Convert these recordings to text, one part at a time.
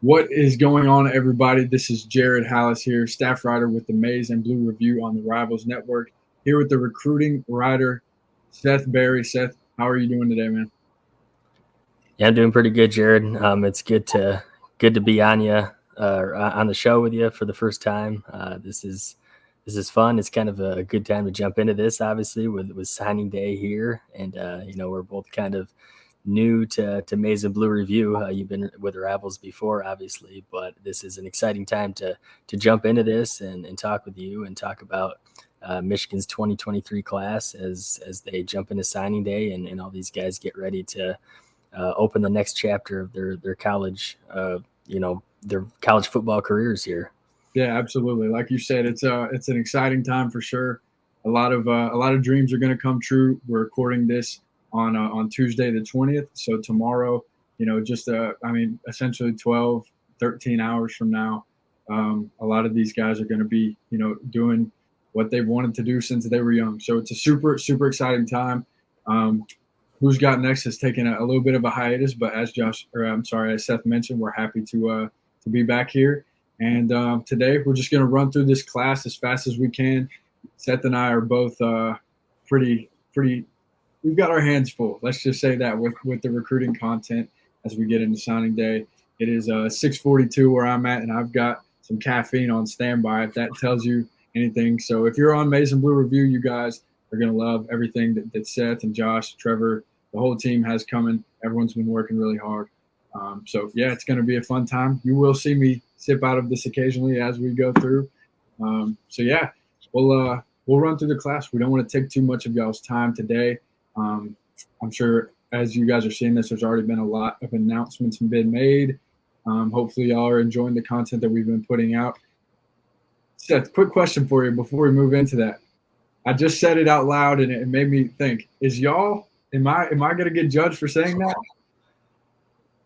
What is going on, everybody? This is Jared Halus here, staff writer with the Maize and Blue Review on the Rivals Network, here with the recruiting writer, Seth Berry. Seth, how are you doing today, man? Yeah, I'm doing pretty good, Jared. It's good to be on the show with you for the first time. This is fun. It's kind of a good time to jump into this, obviously, with signing day here, and we're both kind of new to Maize and Blue Review. You've been with the Rivals before, obviously, but this is an exciting time to jump into this and talk with you and talk about Michigan's 2023 class as they jump into signing day and all these guys get ready to open the next chapter of their college, their college football careers here. Yeah, absolutely. Like you said, it's an exciting time for sure. A lot of dreams are going to come true. We're recording this on Tuesday the 20th, so tomorrow, essentially 12, 13 hours from now, a lot of these guys are going to be doing what they've wanted to do since they were young. So it's a super exciting time. Who's Got Next has taken a little bit of a hiatus, but as Seth mentioned, we're happy to be back here. And today we're just going to run through this class as fast as we can. Seth and I are both pretty. We've got our hands full. Let's just say that with the recruiting content as we get into signing day. It is 6:42 where I'm at, and I've got some caffeine on standby. If that tells you anything, so if you're on Maize and Blue Review, you guys are going to love everything that Seth and Josh, Trevor, the whole team has coming. Everyone's been working really hard. It's going to be a fun time. You will see me sip out of this occasionally as we go through. We'll run through the class. We don't want to take too much of y'all's time today. I'm sure as you guys are seeing this, there's already been a lot of announcements been made. Hopefully y'all are enjoying the content that we've been putting out. Seth, quick question for you before we move into that. I just said it out loud and it made me think, am I going to get judged for saying that?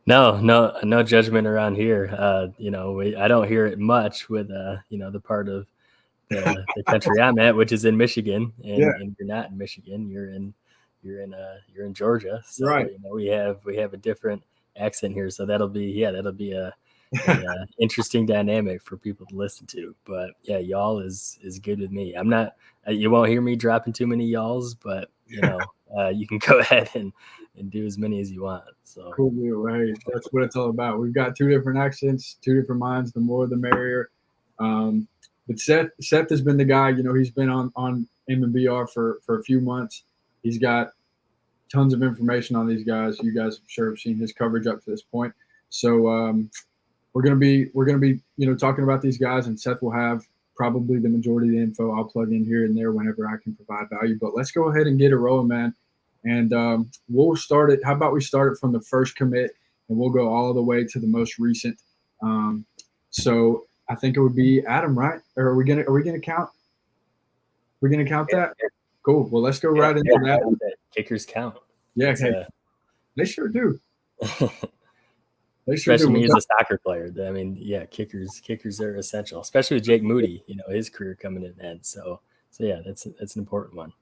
No judgment around here. I don't hear it much with the part of the country I'm at, which is in Michigan, and you're not in Michigan. You're in Georgia. So right. We have a different accent here, so that'll be a interesting dynamic for people to listen to. But yeah, y'all is good with me. I'm not. You won't hear me dropping too many y'alls, but you can go ahead and do as many as you want. So cool deal. Hey, that's what it's all about. We've got two different accents, two different minds. The more, the merrier. But Seth has been the guy. He's been on M&BR for a few months. He's got tons of information on these guys. You guys, I'm sure, have seen his coverage up to this point. So we're gonna be talking about these guys, and Seth will have probably the majority of the info. I'll plug in here and there whenever I can provide value. But let's go ahead and get it rolling, man. And we'll start it. How about we start it from the first commit, and we'll go all the way to the most recent. So I think it would be Adam, right? Or are we gonna count? We're gonna count that. Cool. Well, let's go right into that. Kickers count. Yeah, they sure do. Especially me as a soccer player. I mean, yeah, kickers are essential, especially with Jake Moody. His career coming to an end. So yeah, that's an important one.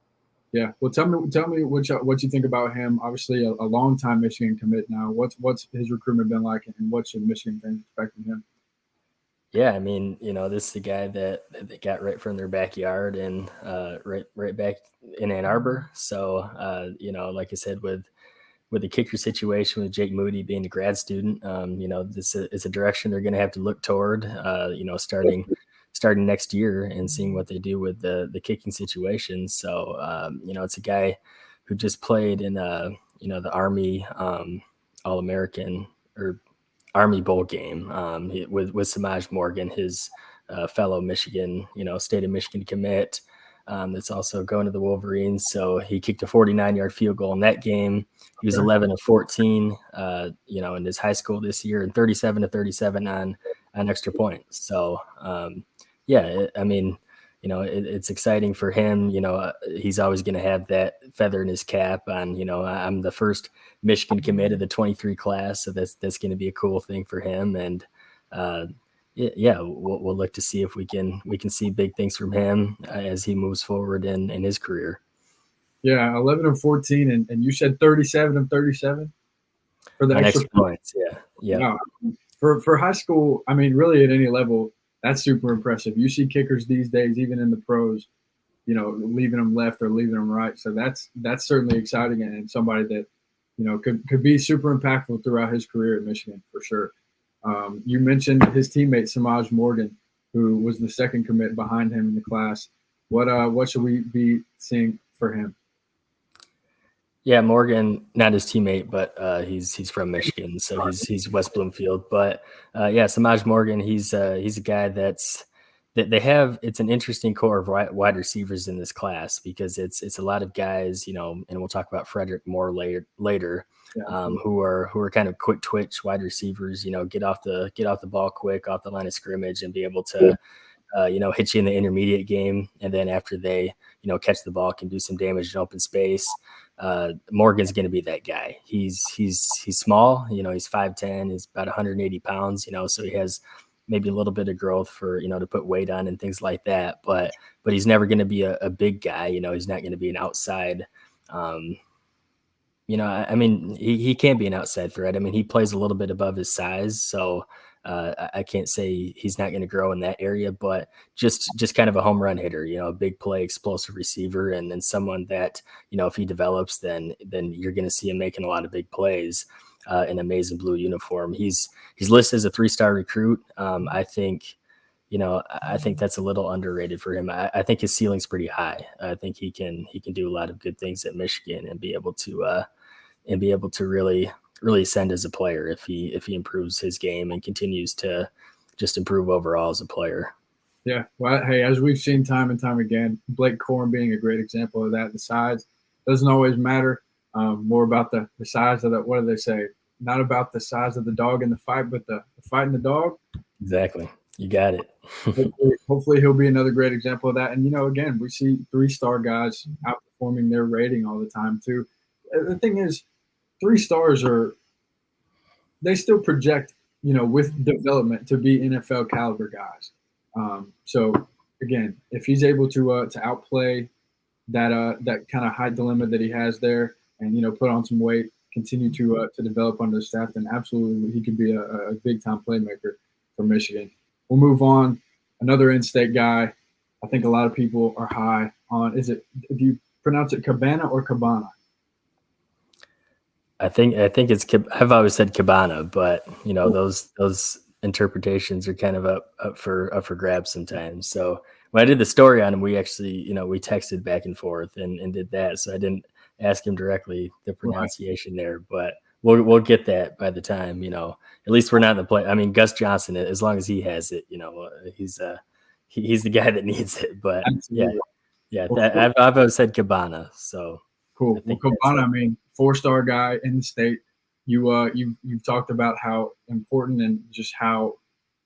Yeah. Well, tell me what you think about him. Obviously, a long-time Michigan commit now. What's his recruitment been like, and what should Michigan fans expect from him? Yeah, I mean, this is the guy that they got right from their backyard and right back in Ann Arbor. So, like I said, with the kicker situation with Jake Moody being a grad student, this is a direction they're going to have to look toward, starting next year and seeing what they do with the kicking situation. So, it's a guy who just played in, the Army All-American or Army Bowl game with Samaj Morgan, his fellow Michigan, state of Michigan commit. That's also going to the Wolverines. So he kicked a 49-yard field goal in that game. He was 11 of 14, in his high school this year, and 37 of 37 on extra points. So, it's exciting for him. He's always going to have that feather in his cap on, I'm the first Michigan commit of the 23 class. So that's going to be a cool thing for him. And, we'll look to see if we can see big things from him as he moves forward in his career. Yeah, 11 of 14, and you said 37 of 37 for the extra points. Yeah. Wow. For high school, I mean, really at any level, that's super impressive. You see kickers these days, even in the pros, leaving them left or leaving them right. So that's certainly exciting and somebody that, could be super impactful throughout his career at Michigan for sure. You mentioned his teammate Samaj Morgan, who was the second commit behind him in the class. What should we be seeing for him? Yeah, Morgan, not his teammate, but he's from Michigan, so he's West Bloomfield. But yeah, Samaj Morgan, he's a guy that they have. It's an interesting core of wide receivers in this class because it's a lot of guys, and we'll talk about Frederick more later, Yeah, who are kind of quick twitch wide receivers. Get off the ball quick off the line of scrimmage and be able to hit you in the intermediate game. And then after they, catch the ball, can do some damage in open space. Morgan's going to be that guy. He's small, he's 5'10", he's about 180 pounds, so he has maybe a little bit of growth for, to put weight on and things like that. But he's never going to be a big guy. He's not going to be an outside, I mean, he can't be an outside threat. I mean, he plays a little bit above his size, so I can't say he's not going to grow in that area. But just kind of a home run hitter, a big play, explosive receiver, and then someone that if he develops, then you're going to see him making a lot of big plays in a maize and blue uniform. He's listed as a 3-star recruit. I think. I think that's a little underrated for him. I think his ceiling's pretty high. I think he can do a lot of good things at Michigan and be able to really ascend as a player if he improves his game and continues to just improve overall as a player. Yeah. Well, hey, as we've seen time and time again, Blake Corum being a great example of that. The size doesn't always matter. More about the size of the, what do they say? Not about the size of the dog in the fight, but the fight in the dog. Exactly. You got it. Hopefully he'll be another great example of that. And, again, we see 3-star guys outperforming their rating all the time too. The thing is, 3 stars they still project, with development to be NFL caliber guys. So again, if he's able to outplay that kind of height dilemma that he has there, and put on some weight, continue to develop under the staff, then absolutely he could be a big time playmaker for Michigan. We'll move on. Another in-state guy. I think a lot of people are high on. Do you pronounce it Cabana or Cabana? I think it's. I've always said Cabana, but those interpretations are kind of up for grabs sometimes. So when I did the story on him, we actually we texted back and forth and did that. So I didn't ask him directly the pronunciation there, but we'll get that by the time at least we're not in the play. I mean, Gus Johnson, as long as he has it, he's the guy that needs it. But absolutely. yeah, I've always said Cabana. So cool. Well, Cabana, I mean, 4-star guy in the state. You've talked about how important and just how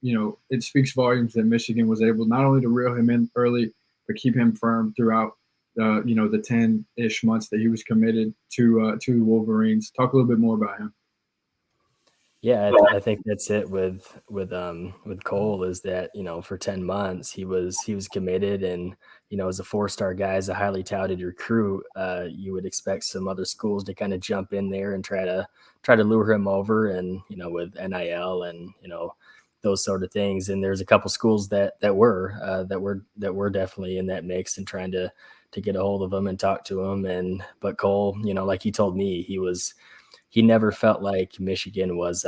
it speaks volumes that Michigan was able not only to reel him in early, but keep him firm throughout the 10-ish months that he was committed to the Wolverines. Talk a little bit more about him. Yeah, I think that's it with Cole is that for 10 months he was committed and as a 4-star guy, as a highly touted recruit, you would expect some other schools to kind of jump in there and try to lure him over and with NIL and those sort of things. And there's a couple schools that were definitely in that mix and trying to get a hold of him and talk to him. But Cole, like he told me, he never felt like Michigan was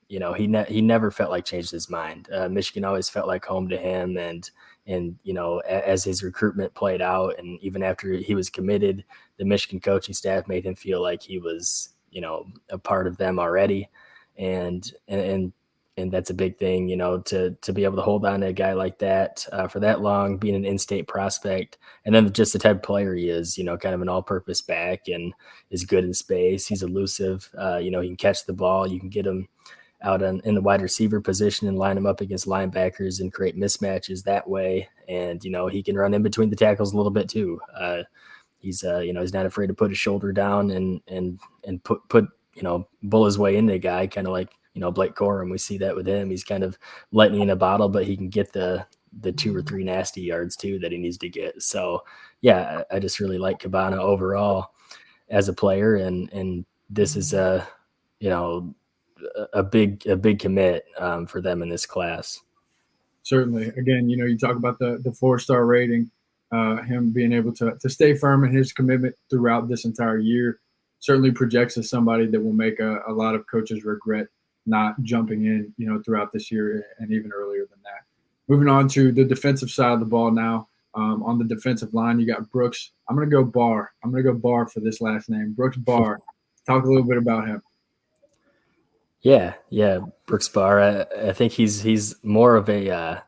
he never felt like changed his mind. Michigan always felt like home to him, and as his recruitment played out, and even after he was committed, the Michigan coaching staff made him feel like he was a part of them already, and that's a big thing, to be able to hold on to a guy like that for that long, being an in-state prospect, and then just the type of player he is, kind of an all-purpose back and is good in space. He's elusive. He can catch the ball. You can get him out in the wide receiver position and line him up against linebackers and create mismatches that way. And, he can run in between the tackles a little bit too. He's not afraid to put his shoulder down and put bull his way into a guy, kind of like, Blake Corum. We see that with him. He's kind of lightning in a bottle, but he can get the 2 or 3 nasty yards too that he needs to get. So yeah, I just really like Cabana overall as a player. And this is a big commit for them in this class. Certainly. Again, you talk about the 4-star rating, him being able to stay firm in his commitment throughout this entire year certainly projects as somebody that will make a lot of coaches regret not jumping in, throughout this year and even earlier than that. Moving on to the defensive side of the ball now. On the defensive line, you got Brooks. I'm going to go Barr. I'm going to go Barr for this last name. Brooks Barr. Talk a little bit about him. Yeah, Brooks Barr. I think he's more of a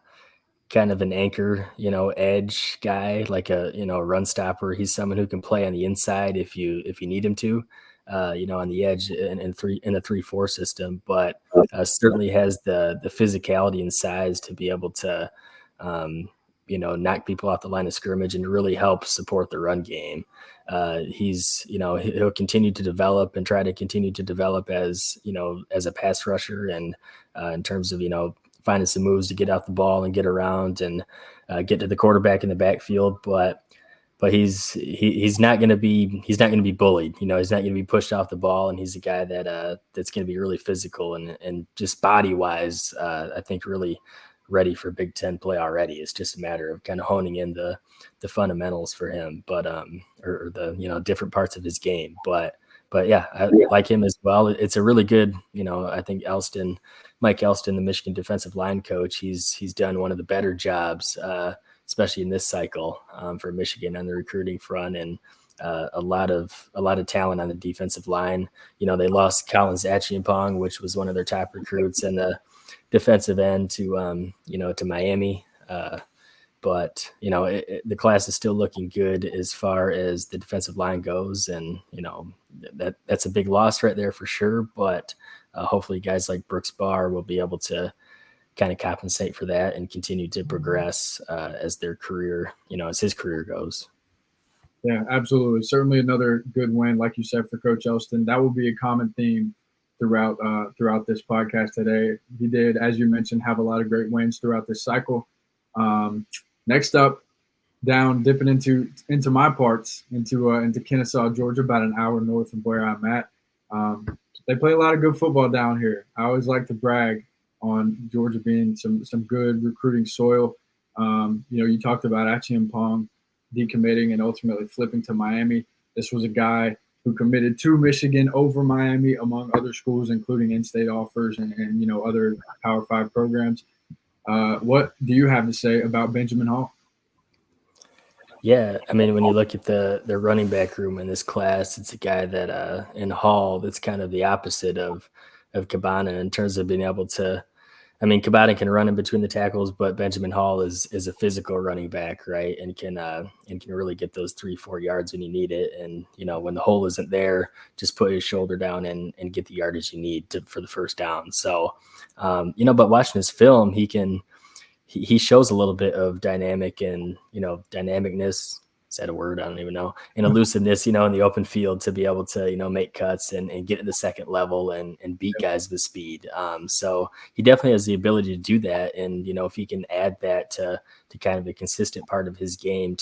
kind of an anchor, edge guy, like a run stopper. He's someone who can play on the inside if you need him to, on the edge in a 3-4 system, but certainly has the physicality and size to be able to knock people off the line of scrimmage and really help support the run game. He'll continue to develop and try to continue to develop as a pass rusher, and in terms of finding some moves to get out the ball and get around and get to the quarterback in the backfield. But he's not going to be bullied. He's not going to be pushed off the ball, and he's a guy that's going to be really physical and just body wise. I think really ready for Big Ten play already. It's just a matter of kind of honing in the fundamentals for him, but or the different parts of his game. But yeah, I like him as well. It's a really good, I think Mike Elston, the Michigan defensive line coach, he's done one of the better jobs, especially in this cycle, for Michigan on the recruiting front, and a lot of talent on the defensive line. They lost Collins Achiampong, which was one of their top recruits, and the defensive end to Miami. But the class is still looking good as far as the defensive line goes, and that's a big loss right there for sure. But hopefully, guys like Brooks Barr will be able to kind of compensate for that and continue to progress as their career, as his career goes. Yeah, absolutely. Certainly another good win, like you said, for Coach Elston. That will be a common theme throughout this podcast today. He did, as you mentioned, have a lot of great wins throughout this cycle. Next up, dipping into my parts, into Kennesaw, Georgia, about an hour north of where I'm at. They play a lot of good football down here. I always like to brag on Georgia being some good recruiting soil. You talked about Achiampong decommitting and ultimately flipping to Miami. This was a guy who committed to Michigan over Miami, among other schools, including in-state offers and other Power 5 programs. What do you have to say about Benjamin Hall? Yeah, I mean, when you look at the running back room in this class, it's a guy that in Hall that's kind of the opposite of Cabana in terms of being able to. I mean, Cabana can run in between the tackles, but Benjamin Hall is a physical running back, right? And can really get those 3-4 yards when you need it. And when the hole isn't there, just put his shoulder down and get the yardage you need for the first down. So, but watching his film, he shows a little bit of dynamic and dynamicness. Is that a word? I don't even know. And elusiveness, in the open field to be able to, make cuts and get to the second level and beat guys with speed. So he definitely has the ability to do that. And, if he can add that to kind of a consistent part of his game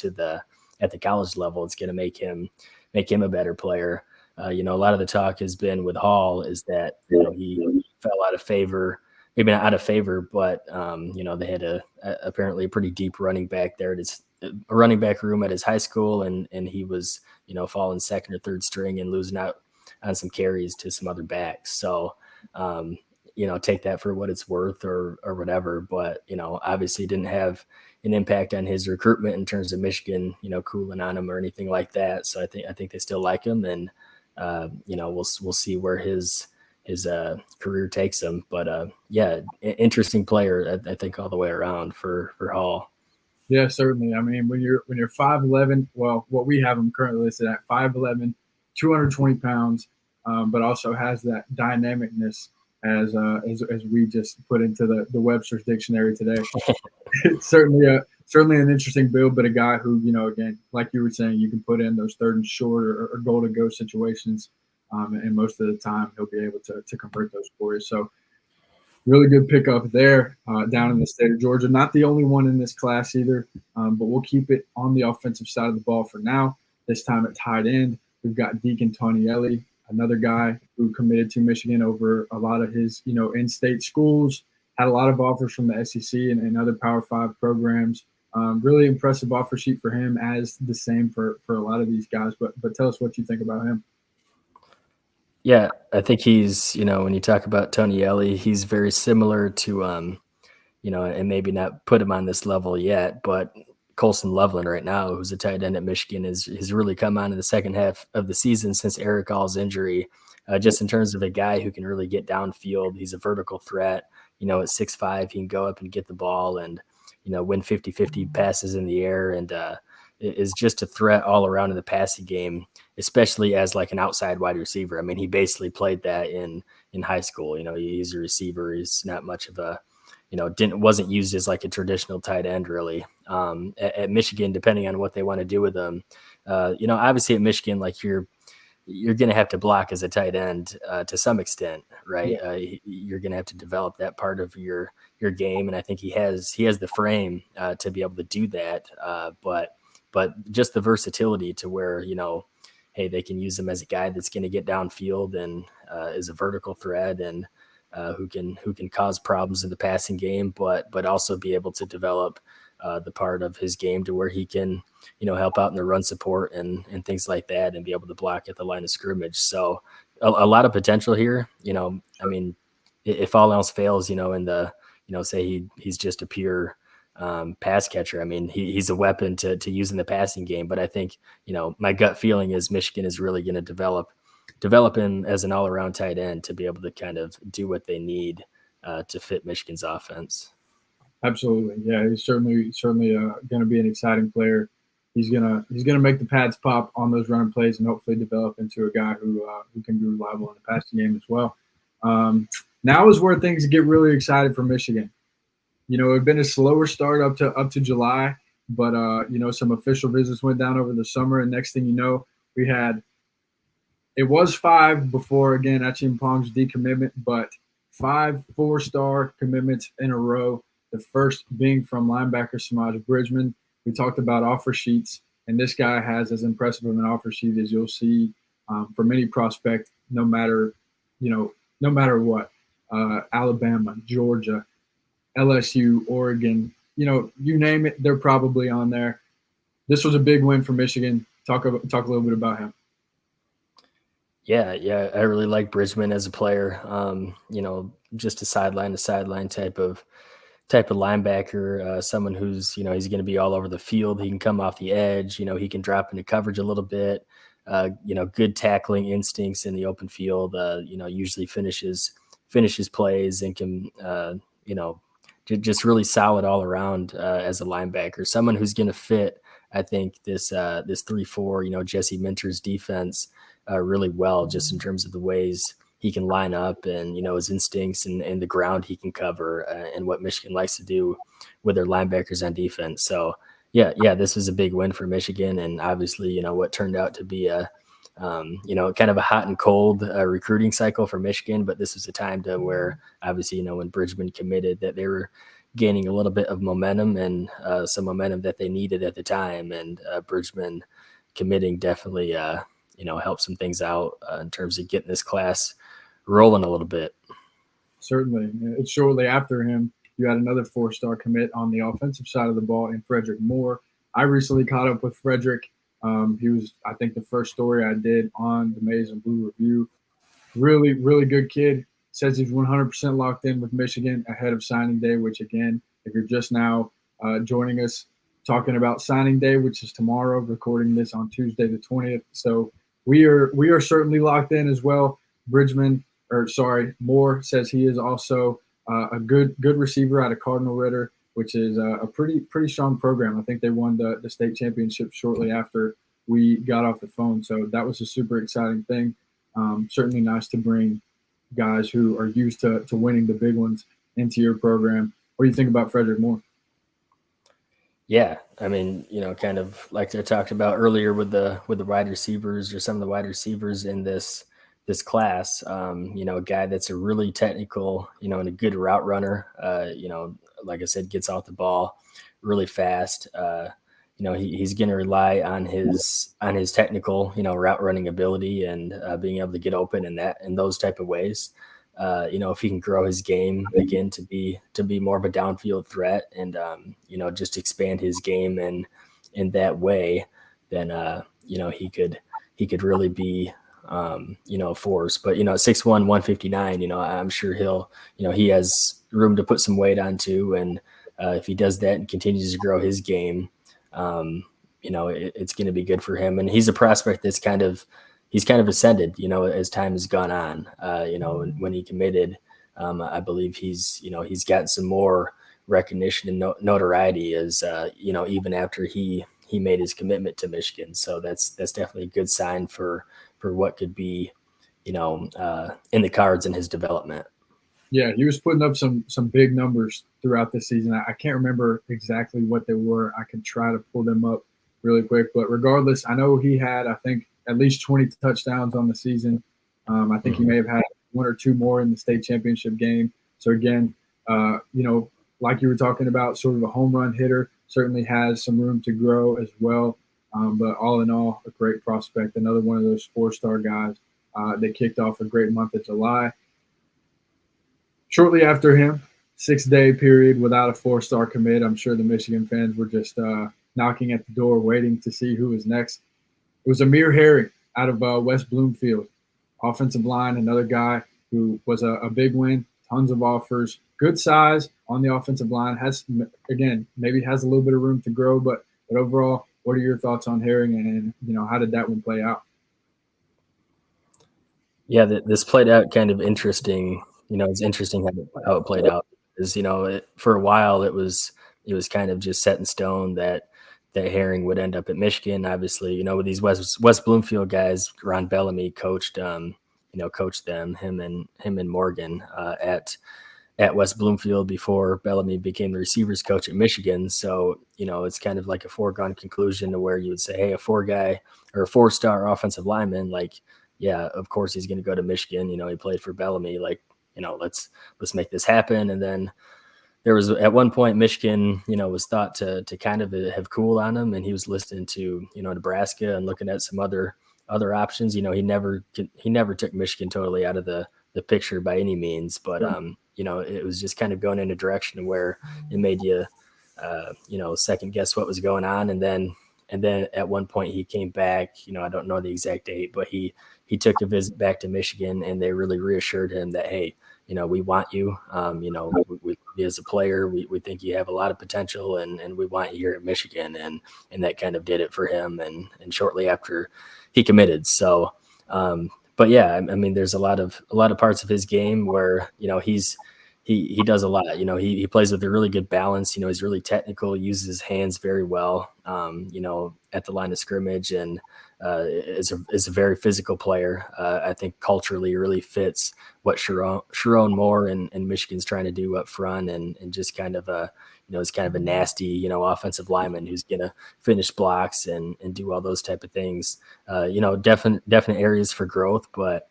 at the college level, it's going to make him a better player. A lot of the talk has been with Hall is that, he fell out of favor. Maybe not out of favor, but they had apparently a pretty deep running back there. It's a running back room at his high school, and he was falling second or third string and losing out on some carries to some other backs. So take that for what it's worth or whatever. But obviously didn't have an impact on his recruitment in terms of Michigan cooling on him or anything like that. So I think they still like him, and we'll see where his career takes him, but interesting player, I think, all the way around for Hall. Yeah, certainly. I mean, when you're 5'11", well, what we have him currently listed at 5'11", 220 pounds, but also has that dynamicness as we just put into the Webster's dictionary today. It's certainly an interesting build, but a guy who, again, like you were saying, you can put in those third and short or goal to go situations. And most of the time he'll be able to convert those for you. So really good pickup there down in the state of Georgia. Not the only one in this class either, but we'll keep it on the offensive side of the ball for now. This time at tight end, we've got Deacon Tonielli. another guy who committed to Michigan over a lot of his, in-state schools, had a lot of offers from the SEC and other Power Five programs. Really impressive offer sheet for him, as the same for a lot of these guys. But tell us what you think about him. Yeah, I think he's, when you talk about Tony Ellie, he's very similar to, and maybe not put him on this level yet, but Colson Loveland right now, who's a tight end at Michigan, has really come on in the second half of the season since Eric All's injury. Just in terms of a guy who can really get downfield, he's a vertical threat. At 6'5", he can go up and get the ball and win 50-50 passes in the air, and is just a threat all around in the passing game, especially as like an outside wide receiver. I mean, he basically played that in high school. He's a receiver. He's not much of a wasn't used as like a traditional tight end really. At Michigan, depending on what they want to do with him, obviously at Michigan, like you're going to have to block as a tight end to some extent, right? Yeah. You're going to have to develop that part of your game, and I think he has the frame to be able to do that. But just the versatility to where hey, they can use him as a guy that's going to get downfield and is a vertical threat and who can cause problems in the passing game, but also be able to develop the part of his game to where he can help out in the run support and things like that, and be able to block at the line of scrimmage. So a lot of potential here. I mean, if all else fails, in the say he's just a pure pass catcher. I mean, he's a weapon to use in the passing game. But I think my gut feeling is Michigan is really going to develop him as an all-around tight end to be able to kind of do what they need to fit Michigan's offense. Absolutely, yeah. He's certainly going to be an exciting player. He's gonna make the pads pop on those running plays and hopefully develop into a guy who can be reliable in the passing game as well. Now is where things get really excited for Michigan. It's been a slower start up to July, but some official visits went down over the summer, and next thing you know, it was 5 before, again, Achimpong's decommitment, but 5 4-star commitments in a row. The first being from linebacker Samaj Bridgman. We talked about offer sheets, and this guy has as impressive of an offer sheet as you'll see from any prospect, no matter what. Alabama, Georgia, LSU, Oregon, you name it, they're probably on there. This was a big win for Michigan. Talk a little bit about him. Yeah, I really like Bridgman as a player. Just a sideline to sideline type of linebacker, someone who's he's going to be all over the field. He can come off the edge. He can drop into coverage a little bit. Good tackling instincts in the open field. Usually finishes plays and can just really solid all around as a linebacker. Someone who's going to fit, I think, this 3-4 Jesse Minter's defense really well, just in terms of the ways he can line up and his instincts and the ground he can cover and what Michigan likes to do with their linebackers on defense. So yeah, this was a big win for Michigan, and obviously what turned out to be a kind of a hot and cold recruiting cycle for Michigan. But this was a time to where obviously when Bridgman committed, that they were gaining a little bit of momentum and some momentum that they needed at the time, and Bridgman committing definitely help some things out in terms of getting this class rolling a little bit. Certainly. It's shortly after him, you had another 4-star commit on the offensive side of the ball in Frederick Moore. I recently caught up with Frederick. He was, I think, the first story I did on the Maize and Blue Review. Really, really good kid. Says he's 100% locked in with Michigan ahead of signing day, which, again, if you're just now joining us, talking about signing day, which is tomorrow, recording this on Tuesday the 20th. So we are certainly locked in as well. Moore says he is also a good receiver out of Cardinal Ritter, which is a pretty strong program. I think they won the state championship shortly after we got off the phone. So that was a super exciting thing. Certainly nice to bring guys who are used to winning the big ones into your program. What do you think about Frederick Moore? Yeah, I mean, kind of like I talked about earlier with the wide receivers, or some of the wide receivers in this class. A guy that's a really technical, and a good route runner. Like I said, gets off the ball really fast. he's going to rely on his technical, route running ability and being able to get open in those type of ways. If he can grow his game again to be more of a downfield threat and just expand his game in that way, then he could really be a force. But 6'1", 159, I'm sure he has room to put some weight on too. And if he does that and continues to grow his game, it's going to be good for him. And he's a prospect that's he's kind of ascended, as time has gone on. When he committed, I believe he's got some more recognition and notoriety as even after he made his commitment to Michigan. So that's definitely a good sign for what could be, in the cards in his development. Yeah, he was putting up some big numbers throughout the season. I can't remember exactly what they were. I can try to pull them up really quick. But regardless, I know he had, I think, at least 20 touchdowns on the season. I think he may have had one or two more in the state championship game. So again, like you were talking about, sort of a home run hitter, certainly has some room to grow as well. But all in all, a great prospect, another one of those 4-star guys. They kicked off a great month of July. Shortly after him, 6-day period without a 4-star commit. I'm sure the Michigan fans were just knocking at the door, waiting to see who was next. It was Amir Herring out of West Bloomfield, offensive line, another guy who was a big win, tons of offers, good size on the offensive line. Maybe has a little bit of room to grow, but overall, what are your thoughts on Herring and how did that one play out? Yeah, this played out kind of interesting. It's interesting how it played out. Because for a while it was kind of just set in stone that Herring would end up at Michigan. Obviously, with these West Bloomfield guys, Ron Bellamy coached them, him and Morgan at West Bloomfield before Bellamy became the receivers coach at Michigan. So, it's kind of like a foregone conclusion to where you would say, hey, a 4-star offensive lineman, like, yeah, of course he's going to go to Michigan. He played for Bellamy. Like, let's make this happen. And then there was at one point Michigan, was thought to kind of have cooled on him, and he was listening to Nebraska and looking at some other options. He never took Michigan totally out of the picture by any means, but it was just kind of going in a direction where it made you second guess what was going on, and then at one point he came back. I don't know the exact date, but he took a visit back to Michigan, and they really reassured him that, hey, we want you. We as a player, we think you have a lot of potential, and we want you here at Michigan, and that kind of did it for him. And shortly after he committed. So, but yeah, I mean, there's a lot of parts of his game where he does a lot. He plays with a really good balance. He's really technical, uses his hands very well. At the line of scrimmage, and is a very physical player. I think culturally really fits what Sharon Moore and Michigan's trying to do up front, and just kind of is kind of a nasty, offensive lineman who's going to finish blocks and do all those type of things. Definite areas for growth, but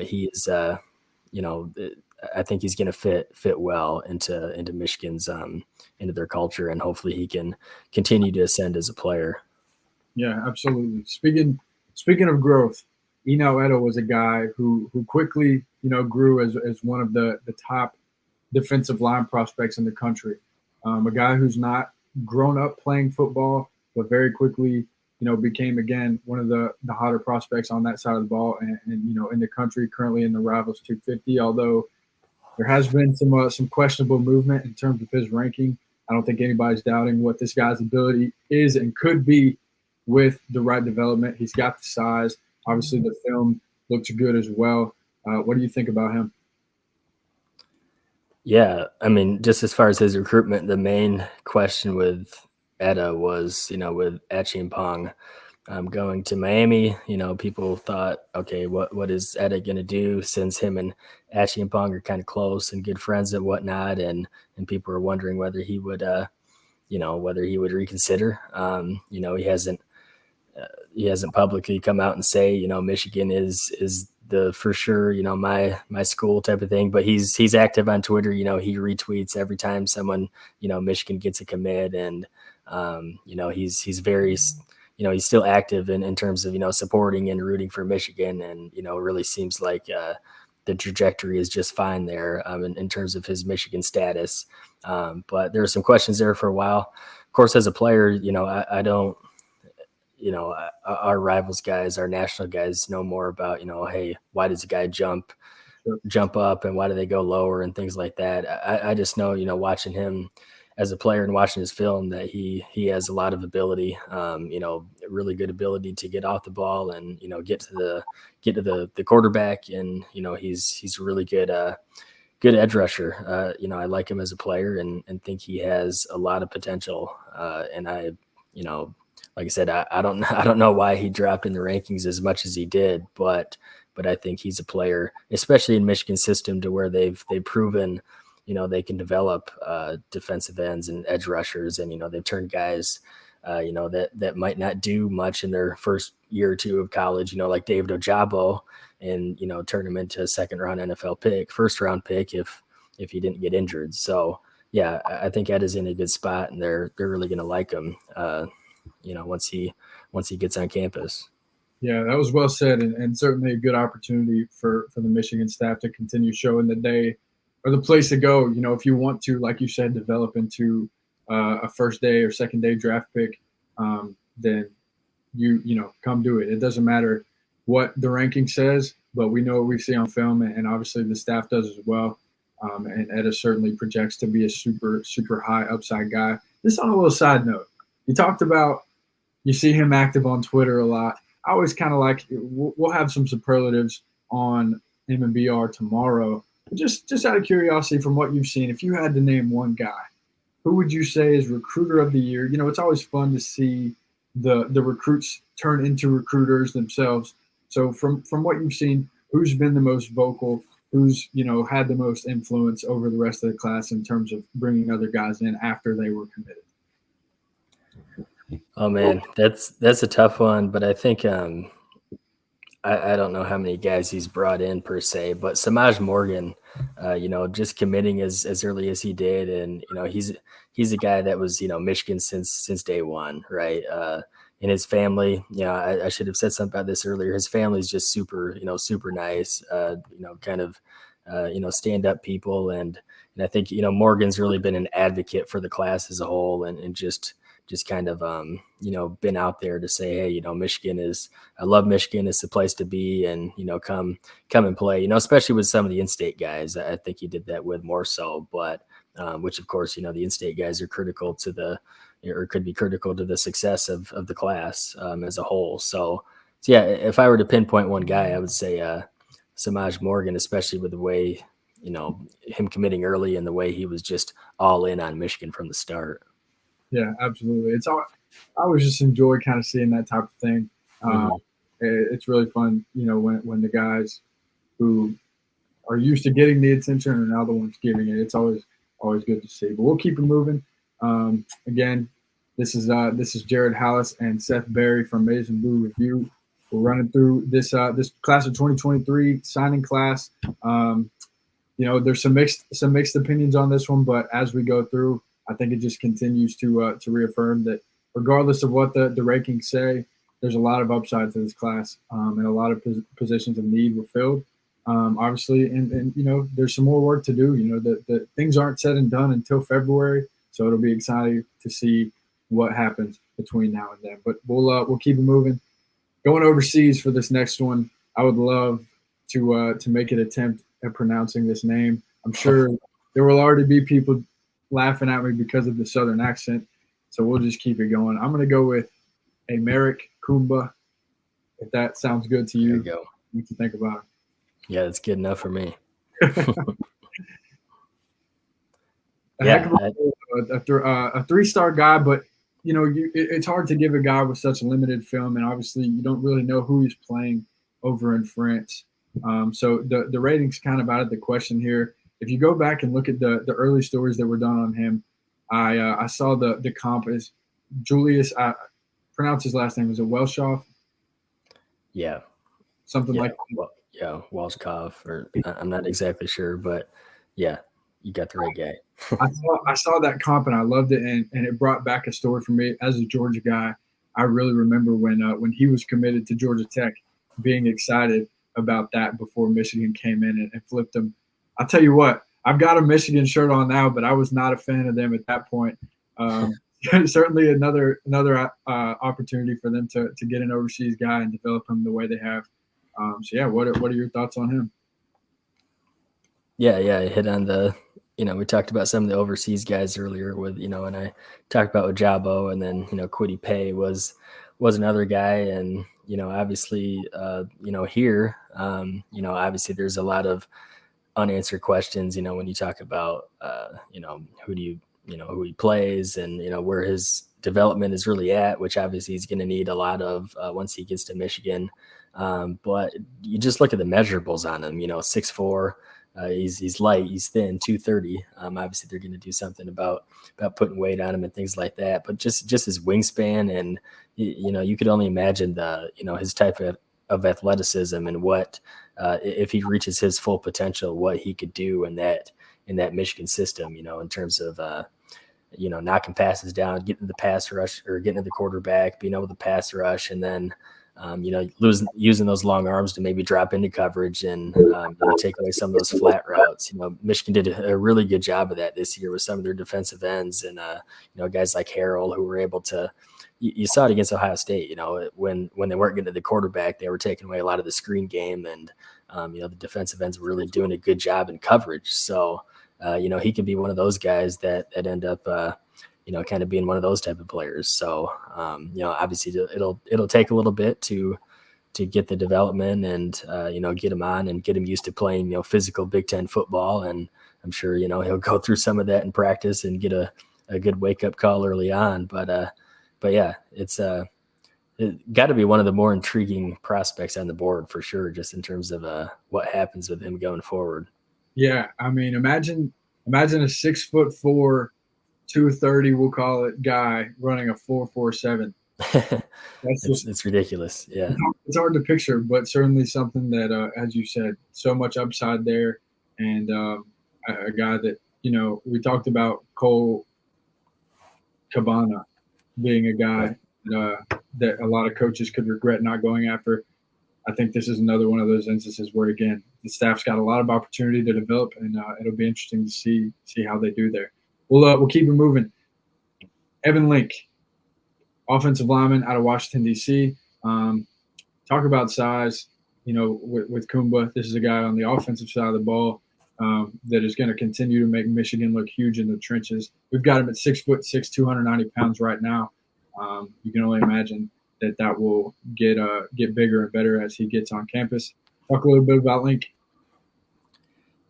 he is, I think he's going to fit well into Michigan's, into their culture, and hopefully he can continue to ascend as a player. Yeah, absolutely. Speaking of growth, Eno Edo was a guy who quickly, grew as one of the top defensive line prospects in the country. A guy who's not grown up playing football, but very quickly, became again one of the hotter prospects on that side of the ball, and in the country, currently in the Rivals 250. Although there has been some questionable movement in terms of his ranking. I don't think anybody's doubting what this guy's ability is and could be with the right development. He's got the size. Obviously, the film looks good as well. What do you think about him? Yeah, I mean, just as far as his recruitment, the main question with Etta was, with Achiampong going to Miami, people thought, okay, what is Etta going to do, since him and Achiampong are kind of close and good friends and whatnot, and people are wondering whether he would, reconsider. He hasn't publicly come out and say, Michigan is the for sure, my school type of thing, but he's active on Twitter. He retweets every time someone, Michigan gets a commit, and He's very, he's still active in terms of, supporting and rooting for Michigan, and, really seems like the trajectory is just fine there in terms of his Michigan status. But there are some questions there for a while. Of course, as a player, I don't, our rivals guys, our national guys know more about, hey, why does a guy jump up and why do they go lower and things like that. I just know, watching him as a player and watching his film, that he has a lot of ability, really good ability to get off the ball and, get to the quarterback. And, he's a really good edge rusher. I like him as a player and think he has a lot of potential. And I, like I said, I don't know why he dropped in the rankings as much as he did, but I think he's a player, especially in Michigan's system, to where they've proven, they can develop defensive ends and edge rushers, and they've turned guys, that might not do much in their first year or two of college, like David Ojabo, and turn him into a second-round NFL pick, first-round pick if he didn't get injured. So yeah, I think Ed is in a good spot, and they're really going to like him, once he gets on campus. Yeah, that was well said, and certainly a good opportunity for the Michigan staff to continue showing that they are the place to go. If you want to, like you said, develop into a first day or second day draft pick, then you come do it. It doesn't matter what the ranking says, but we know what we see on film, and obviously the staff does as well. And Ed certainly projects to be a super, super high upside guy. Just on a little side note, you talked about you see him active on Twitter a lot. I always kind of like we'll have some superlatives on M&BR tomorrow. But just out of curiosity, from what you've seen, if you had to name one guy, who would you say is recruiter of the year? It's always fun to see the recruits turn into recruiters themselves. So from what you've seen, who's been the most vocal? Who's had the most influence over the rest of the class in terms of bringing other guys in after they were committed? Oh man, that's a tough one, but I think I don't know how many guys he's brought in per se, but Samaj Morgan, just committing as early as he did, and he's a guy that was Michigan since day one, right? In his family, I should have said something about this earlier. His family's just super nice, kind of stand up people, and I think Morgan's really been an advocate for the class as a whole, and just kind of, been out there to say, hey, I love Michigan. It's the place to be, and, come and play, especially with some of the in-state guys. I think he did that with more so, but which of course, the in-state guys are critical to could be critical to the success of the class as a whole. So yeah, if I were to pinpoint one guy, I would say Samaj Morgan, especially with the way, him committing early and the way he was just all in on Michigan from the start. Yeah, absolutely. I always just enjoy kind of seeing that type of thing. It's really fun, when the guys who are used to getting the attention are now the ones giving it. It's always good to see. But we'll keep it moving. Again, this is Jared Halus and Seth Berry from Maize and Blue Review. We're running through this class of 2023 signing class. There's some mixed opinions on this one, but as we go through, I think it just continues to reaffirm that regardless of what the rankings say, there's a lot of upside to this class, and a lot of positions of need were filled. Obviously, and there's some more work to do. The things aren't said and done until February, so it'll be exciting to see what happens between now and then. But we'll keep it moving. Going overseas for this next one, I would love to make an attempt at pronouncing this name. I'm sure there will already be people laughing at me because of the southern accent, so we'll just keep it going. I'm going to go with Amerik Kumba, if that sounds good to you. There you go. What you think about it? Yeah, that's good enough for me. A 3-star guy, but it's hard to give a guy with such limited film, and obviously you don't really know who he's playing over in France. So the rating's kind of out of the question here. If you go back and look at the early stories that were done on him, I saw the comp is Julius. I pronounce his last name. Is it Welshoff? Yeah, something like that. Walshkov, or I'm not exactly sure, but yeah, you got the right guy. I saw that comp and I loved it, and it brought back a story for me as a Georgia guy. I really remember when he was committed to Georgia Tech, being excited about that before Michigan came in and flipped him. I'll tell you what, I've got a Michigan shirt on now, but I was not a fan of them at that point. Um, Certainly another opportunity for them to get an overseas guy and develop him the way they have. So yeah, what are your thoughts on him? Yeah, I hit on we talked about some of the overseas guys earlier with, and I talked about Ojabo, and then, Kwity Paye was another guy. And, obviously, here, obviously there's a lot of unanswered questions, when you talk about, who do who he plays, and, where his development is really at, which obviously he's going to need a lot of once he gets to Michigan. But you just look at the measurables on him, 6'4". He's light, he's thin, 230. Obviously, they're going to do something about putting weight on him and things like that. But just his wingspan, and you could only imagine his type of athleticism, and what if he reaches his full potential, what he could do in that Michigan system. In terms of knocking passes down, getting to the pass rush, or getting to the quarterback, being able to pass rush, and then using those long arms to maybe drop into coverage and take away some of those flat routes. Michigan did a really good job of that this year with some of their defensive ends, and guys like Harrell, who were able to. You saw it against Ohio State. When they weren't getting to the quarterback, they were taking away a lot of the screen game, and the defensive ends were really doing a good job in coverage. So he could be one of those guys that end up kind of being one of those type of players. So, obviously it'll take a little bit to get the development and, get him on and get him used to playing, physical Big Ten football. And I'm sure, he'll go through some of that in practice and get a good wake up call early on. But yeah, it got to be one of the more intriguing prospects on the board for sure, just in terms of what happens with him going forward. Yeah, I mean, imagine a 6'4", 230, we'll call it, guy running a 4.47. It's ridiculous. Yeah, it's hard to picture, but certainly something that, as you said, so much upside there, and a guy that we talked about, Cole Cabana, being a guy that a lot of coaches could regret not going after. I think this is another one of those instances where, again, the staff's got a lot of opportunity to develop, and it'll be interesting to see how they do there. We'll keep it moving. Evan Link, offensive lineman out of Washington, D.C. Talk about size. With Kumba, this is a guy on the offensive side of the ball that is going to continue to make Michigan look huge in the trenches. We've got him at 6'6", 290 pounds right now. You can only imagine that will get bigger and better as he gets on campus. Talk a little bit about Link.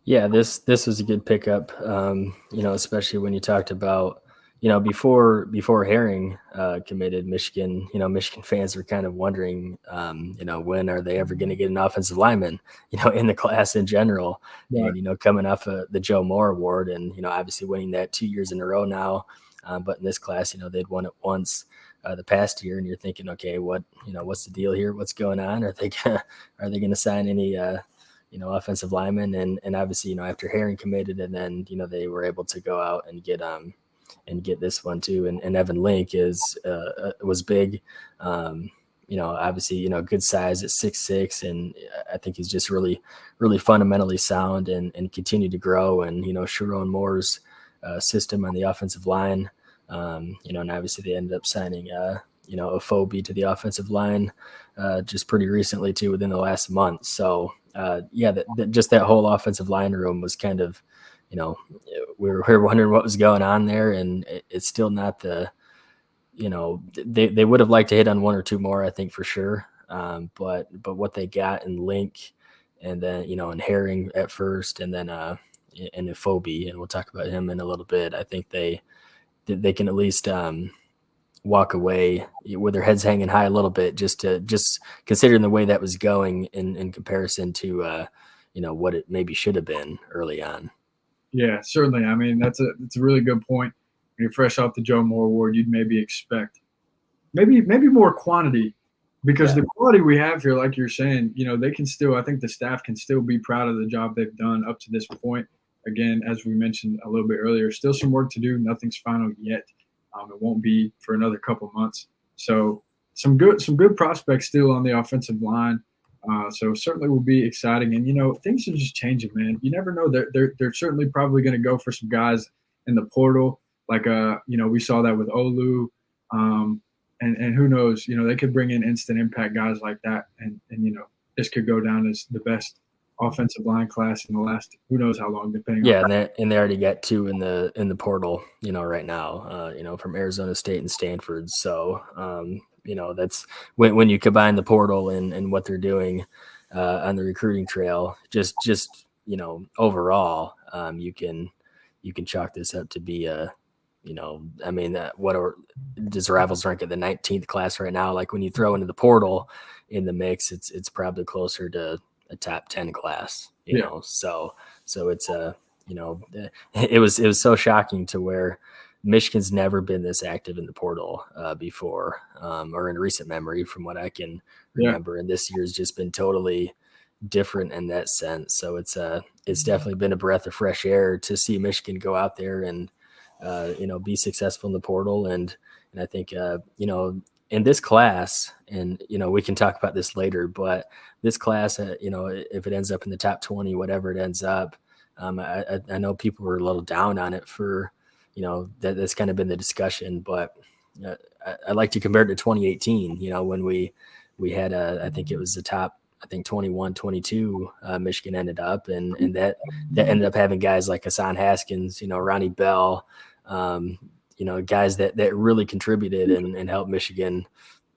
Yeah, this was a good pickup. Especially when you talked about before Herring committed, Michigan. Michigan fans were kind of wondering, when are they ever going to get an offensive lineman, in the class in general. Right. And coming off the Joe Moore Award, and obviously winning that 2 years in a row now. But in this class, they'd won it once the past year, and you're thinking, okay, what's the deal here? What's going on? Are they going to sign any offensive linemen? And obviously, after Herring committed, and then they were able to go out and get this one too. And Evan Link was big. Obviously, good size at 6'6", and I think he's just really, really fundamentally sound and continue to grow. And Sharon Moore's system on the offensive line. And obviously they ended up signing, a Phobie to the offensive line just pretty recently too, within the last month. So just that whole offensive line room was kind of, we were wondering what was going on there, and it's still not the, they would have liked to hit on one or two more, I think, for sure. But what they got in Link, and then, in Herring at first, and then in Phobie, and we'll talk about him in a little bit, I think they can at least walk away with their heads hanging high a little bit, just considering the way that was going in comparison to what it maybe should have been early on. Yeah, certainly. I mean, that's a really good point. When you're fresh off the Joe Moore Award, you'd maybe expect maybe more quantity, because the quality we have here, like you're saying, they can still, I think the staff can still be proud of the job they've done up to this point. again, as we mentioned a little bit earlier, still some work to do. Nothing's final yet. It won't be for another couple months. So some good prospects still on the offensive line. So certainly will be exciting. And things are just changing, man. You never know. They're certainly probably going to go for some guys in the portal, like we saw that with Olu. And who knows? They could bring in instant impact guys like that, and this could go down as the best offensive line class in the last who knows how long, depending on. Yeah, and they already got two in the portal, right now, from Arizona State and Stanford. So, that's when you combine the portal and what they're doing on the recruiting trail, just overall, you can chalk this up to be a, does Rivals rank at the 19th class right now? Like when you throw into the portal in the mix, it's probably closer to a top 10 class, you know. So it's it was so shocking to where Michigan's never been this active in the portal before, or in recent memory from what I can remember. And this year's just been totally different in that sense. So it's definitely been a breath of fresh air to see Michigan go out there and be successful in the portal. And I think, in this class, and, we can talk about this later, but this class, if it ends up in the top 20, whatever it ends up, I know people were a little down on it for, that's kind of been the discussion, but I like to compare it to 2018, when we had I think it was the top, 21, 22, Michigan ended up, and that ended up having guys like Hassan Haskins, Ronnie Bell, guys that really contributed and helped Michigan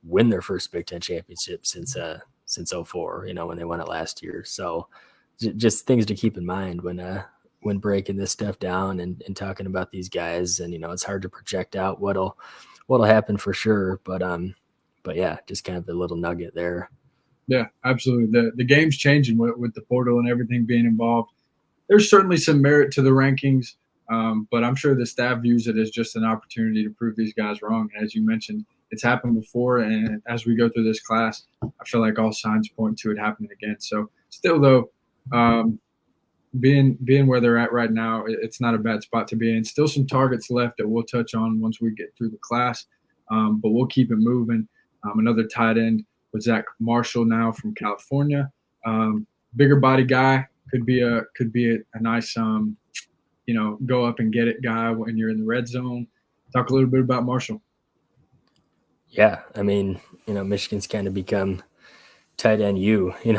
win their first Big Ten championship since 04, when they won it last year. So just things to keep in mind when breaking this stuff down and talking about these guys. And, it's hard to project out what'll happen for sure. But yeah, just kind of a little nugget there. Yeah, absolutely. The game's changing with the portal and everything being involved. There's certainly some merit to the rankings, but I'm sure the staff views it as just an opportunity to prove these guys wrong. And as you mentioned, it's happened before, and as we go through this class, I feel like all signs point to it happening again. So still, though, being where they're at right now, it's not a bad spot to be in. Still some targets left that we'll touch on once we get through the class, but we'll keep it moving. Another tight end with Zach Marshall now from California. Bigger body guy, could be a nice go up and get it guy when you're in the red zone. Talk a little bit about Marshall. Yeah, Michigan's kind of become tight end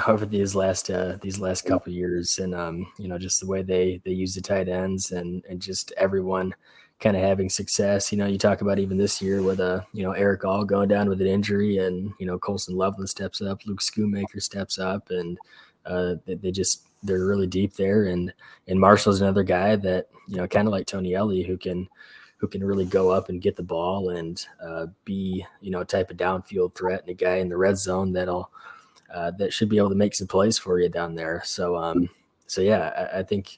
over these last couple of years, and just the way they use the tight ends and just everyone kind of having success. You talk about even this year with Eric All going down with an injury, and Colson Loveland steps up, Luke Schoonmaker steps up, and they're really deep there. And Marshall's another guy that kind of like Tony Ellie who can really go up and get the ball and be a type of downfield threat, and a guy in the red zone that should be able to make some plays for you down there. So yeah, I think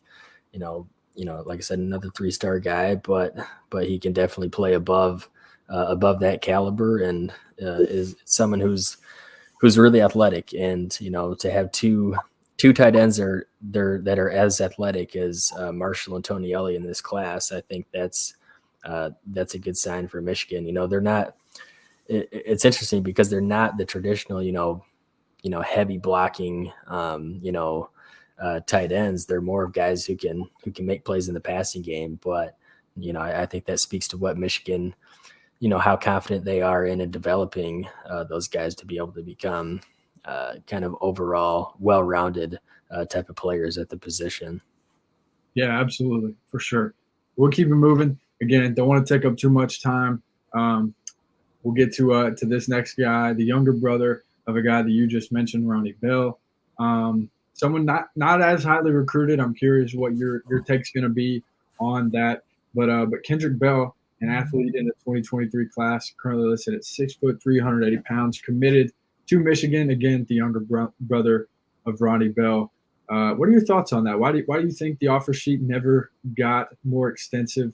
like I said, another 3-star guy, but he can definitely play above that caliber, and is someone who's really athletic. And to have two tight ends that are as athletic as Marshall and Tony Ellie in this class, I think that's a good sign for Michigan. They're not. It's interesting because they're not the traditional heavy blocking tight ends. They're more of guys who can make plays in the passing game. But I think that speaks to what Michigan, how confident they are in developing those guys to be able to become kind of overall well-rounded type of players at the position. Yeah, absolutely, for sure. We'll keep it moving. Again, don't want to take up too much time. We'll get to this next guy, the younger brother of a guy that you just mentioned, Ronnie Bell. Someone not as highly recruited. I'm curious what your take's going to be on that. But Kendrick Bell, an athlete in the 2023 class, currently listed at 6 foot 380 pounds, committed to Michigan. Again, the younger brother of Ronnie Bell. What are your thoughts on that? Why do you think the offer sheet never got more extensive?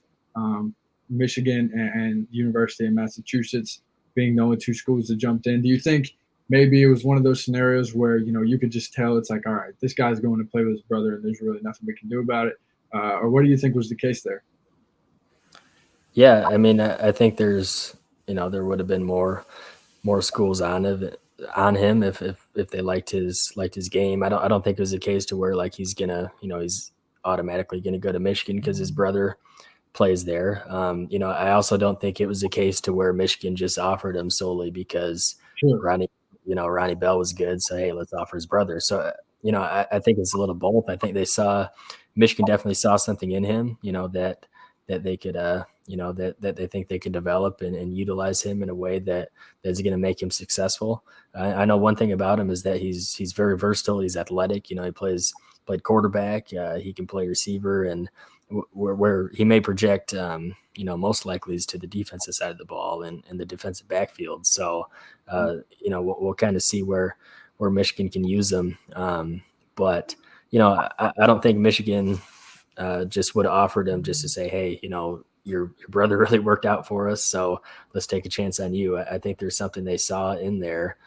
Michigan and University of Massachusetts being the only two schools that jumped in. Do you think maybe it was one of those scenarios where you could just tell it's like, all right, this guy's going to play with his brother, and there's really nothing we can do about it? or what do you think was the case there? Yeah, I mean, I think there's, there would have been more schools on him if they liked his game. I don't think it was a case to where like he's automatically gonna go to Michigan because his brother plays there. I also don't think it was a case to where Michigan just offered him solely because Sure. Ronnie, Ronnie Bell was good. So, hey, let's offer his brother. So, I think it's a little both. I think Michigan definitely saw something in him, that they could, that they think they could develop and utilize him in a way that's going to make him successful. I know one thing about him is that he's very versatile. He's athletic. He played quarterback. He can play receiver, and where he may project, most likely is to the defensive side of the ball and the defensive backfield. So, we'll kind of see where Michigan can use them. But I don't think Michigan just would have offered him just to say, hey, your brother really worked out for us, so let's take a chance on you. I think there's something they saw in there,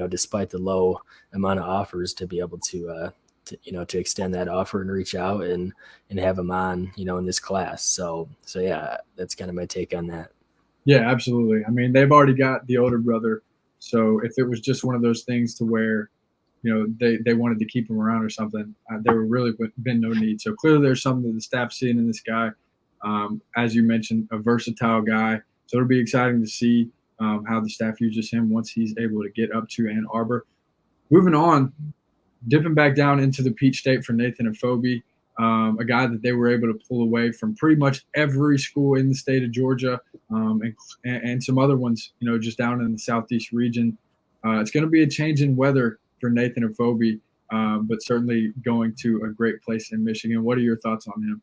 despite the low amount of offers, to be able to extend that offer and reach out and have him on, in this class. So yeah, that's kind of my take on that. Yeah, absolutely. I mean, they've already got the older brother, so if it was just one of those things to where they wanted to keep him around or something, there would really been no need. So clearly, there's something that the staff seeing in this guy. As you mentioned, a versatile guy. So it'll be exciting to see how the staff uses him once he's able to get up to Ann Arbor. Moving on, dipping back down into the Peach State for Nathan Afobe, a guy that they were able to pull away from pretty much every school in the state of Georgia, and some other ones, just down in the southeast region. It's going to be a change in weather for Nathan Afobe, but certainly going to a great place in Michigan. What are your thoughts on him?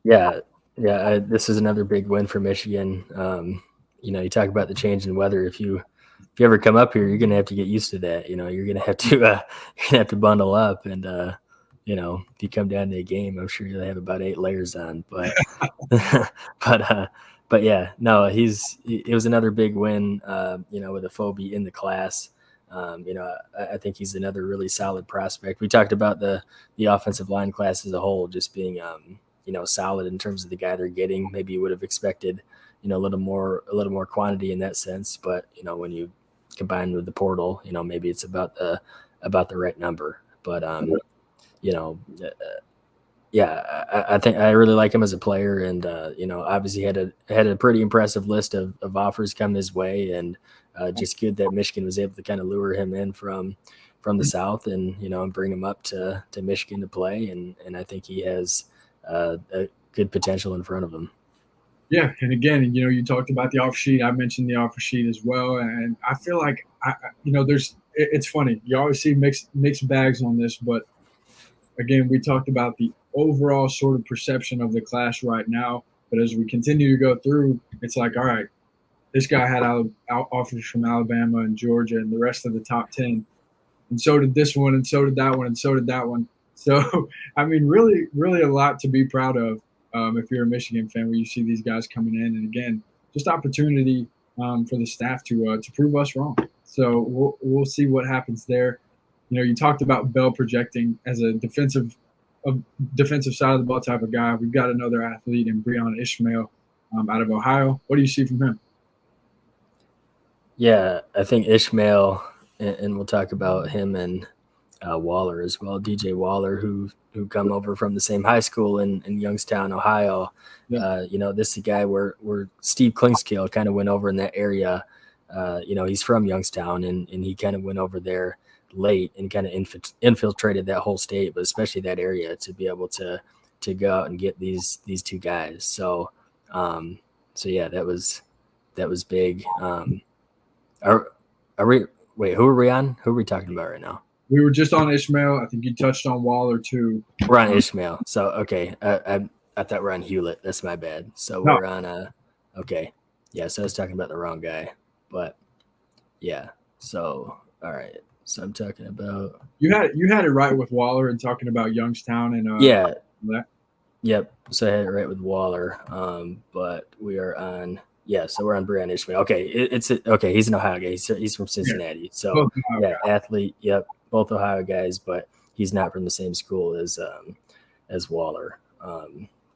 Yeah, yeah. This is another big win for Michigan. You talk about the change in weather. If you ever come up here, you're gonna have to get used to that. You're gonna have to bundle up, and if you come down to a game, I'm sure you'll have about 8 layers on. But but yeah, no, it was another big win. With Afobe in the class. I think he's another really solid prospect. We talked about the offensive line class as a whole just being solid in terms of the guy they're getting. Maybe you would have expected, a little more quantity in that sense. But, when you combine with the portal, maybe it's about the right number. But, yeah, I think I really like him as a player, and obviously had a pretty impressive list of offers come his way, and just good that Michigan was able to kind of lure him in from the South, and and bring him up to Michigan to play, and I think he has a good potential in front of him. Yeah, and again, you talked about the offer sheet. I mentioned the offer sheet as well, and I feel like it's funny. You always see mixed bags on this, but again, we talked about the overall sort of perception of the class right now. But as we continue to go through, it's like, all right, this guy had offers from Alabama and Georgia and the rest of the top 10. And so did this one, and so did that one, and so did that one. So, I mean, really, really a lot to be proud of if you're a Michigan fan, where you see these guys coming in. And again, just opportunity for the staff to prove us wrong. So we'll see what happens there. You talked about Bell projecting as a defensive side of the ball type of guy. We've got another athlete in Breon Ishmael out of Ohio. What do you see from him? Yeah, I think Ishmael, and we'll talk about him and Waller as well. DJ Waller, who come over from the same high school in Youngstown, Ohio. Yeah. This is a guy where Steve Klingskill kind of went over in that area. He's from Youngstown, and he kind of went over there late and kind of infiltrated that whole state, but especially that area, to be able to go out and get these 2 guys. So yeah, that was big. Are we? Wait, who are we on? Who are we talking about right now? We were just on Ishmael. I think you touched on Waller too. We're on Ishmael. So okay, I thought we're on Hewlett. That's my bad. So we're on okay. Yeah, so I was talking about the wrong guy. But yeah. So all right. So I'm talking about you had it right with Waller and talking about Youngstown and yeah. That. Yep. So I had it right with Waller. But we are on so we're on Breon Ishmael. Okay, it's okay. He's an Ohio guy. He's from Cincinnati. So yeah, athlete. Yep, both Ohio guys. But he's not from the same school as Waller.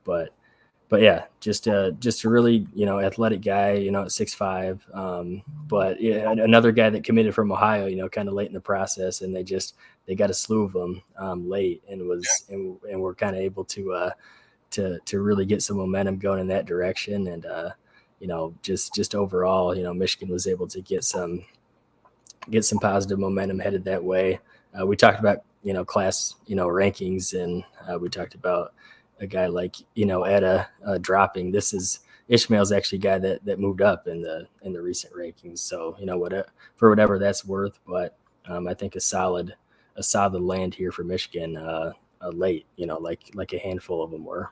But yeah, just a really, athletic guy, at 6'5". But yeah, another guy that committed from Ohio, kind of late in the process, and they got a slew of them late, and were kind of able to really get some momentum going in that direction. And just overall, Michigan was able to get some positive momentum headed that way. We talked about class rankings, and we talked about a guy like Etta dropping. This is Ishmael's actually a guy that moved up in the recent rankings. So for whatever that's worth, but I think a solid land here for Michigan late. Like a handful of them were.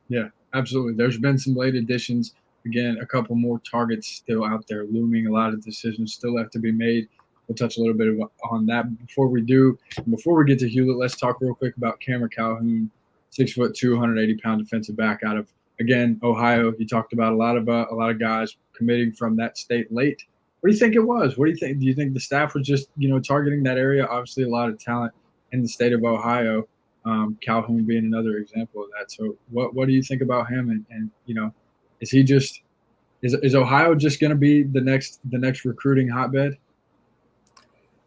Yeah, absolutely. There's been some late additions. Again, a couple more targets still out there looming. A lot of decisions still have to be made. We'll touch a little bit on that. Before we get to Hewlett, let's talk real quick about Cameron Calhoun, 6'2", 180-pound defensive back out of, again, Ohio. You talked about a lot of guys committing from that state late. What do you think it was? What do you think? Do you think the staff was just targeting that area? Obviously, a lot of talent in the state of Ohio. Calhoun being another example of that. So what do you think about him? And is he just is Ohio just going to be the next recruiting hotbed?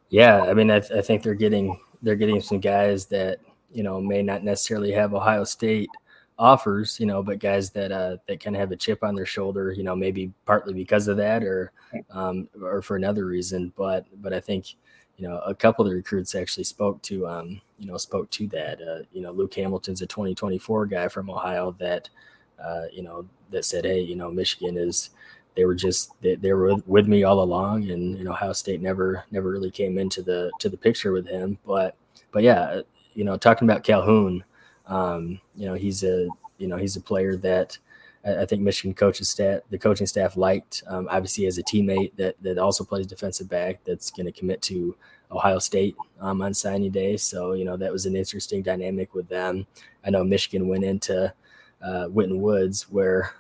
Yeah, I mean, I think they're getting some guys that may not necessarily have Ohio State offers, but guys that kind of have a chip on their shoulder, maybe partly because of that, or for another reason. But I think a couple of the recruits actually spoke to that. Luke Hamilton's a 2024 guy from Ohio that that said, hey, Michigan is. They were with me all along, and Ohio State never really came into the picture with him. But yeah, talking about Calhoun, he's a player that I think Michigan the coaching staff liked. Obviously, as a teammate that also plays defensive back, that's going to commit to Ohio State on signing day. So that was an interesting dynamic with them. I know Michigan went into Winton Woods where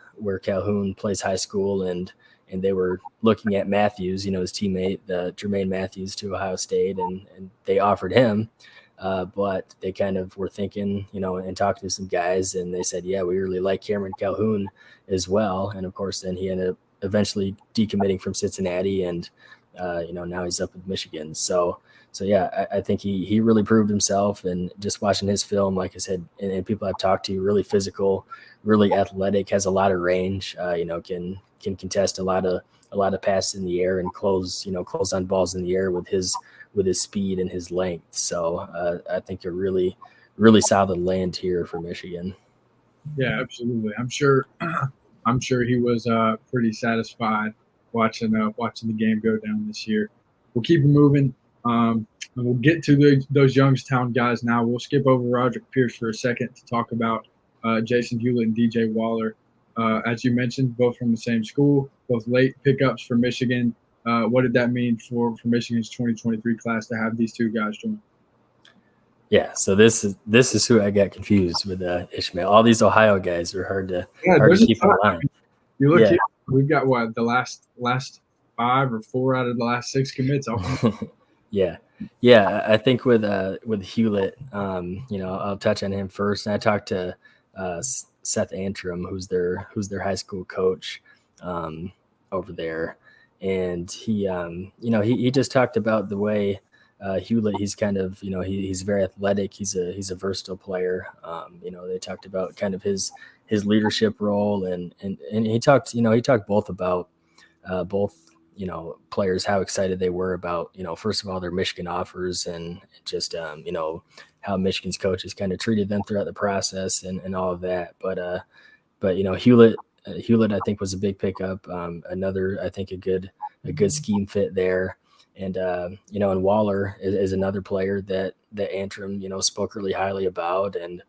Calhoun plays high school, and they were looking at Matthews, his teammate, Jermaine Matthews, to Ohio State, and they offered him, but they kind of were thinking, and talking to some guys, and they said, yeah, we really like Cameron Calhoun as well. And of course, then he ended up eventually decommitting from Cincinnati, and now he's up with Michigan. So yeah, I think he really proved himself, and just watching his film, like I said, and people I've talked to, really physical, really athletic, has a lot of range, can contest a lot of passes in the air, and close on balls in the air with his speed and his length. So I think a really, really solid land here for Michigan. Yeah, absolutely. I'm sure he was pretty satisfied watching the game go down this year. We'll keep it moving. And we'll get to those Youngstown guys now. We'll skip over Roderick Pierce for a second to talk about Jason Hewlett and DJ Waller. As you mentioned, both from the same school, both late pickups for Michigan. What did that mean for Michigan's 2023 class to have these two guys join? Yeah, so this is who I got confused with Ishmael. All these Ohio guys are hard to keep in line. You look here, we've got what, the last 5 or 4 out of the last 6 commits. Yeah. I think with Hewlett, I'll touch on him first. And I talked to Seth Antrim, who's their high school coach over there, and he just talked about the way Hewlett, he's kind of he's very athletic. He's a versatile player. They talked about kind of his leadership role, and he talked both about players, how excited they were about, first of all, their Michigan offers, and just, how Michigan's coaches kind of treated them throughout the process, and all of that. But Hewlett, I think, was a big pickup. Another, I think, a good scheme fit there. And, and Waller is another player that Antrim, spoke really highly about. And,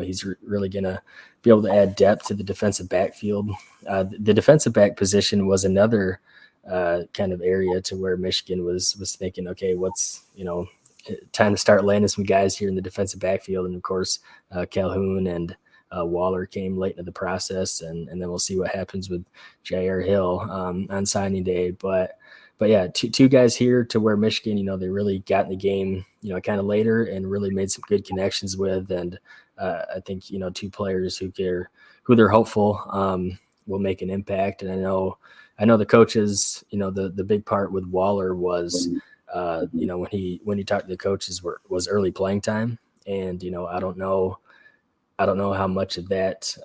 he's really going to be able to add depth to the defensive backfield. The defensive back position was another kind of area to where Michigan was thinking, okay, what's, time to start landing some guys here in the defensive backfield. And of course, Calhoun and Waller came late into the process, and then we'll see what happens with Jair Hill on signing day. But but yeah, two guys here to where Michigan, they really got in the game, kind of later and really made some good connections with. And I think, two players who they're hopeful will make an impact. And I know the coaches, the big part with Waller was, when he talked to the coaches was early playing time. And, I don't know how much of that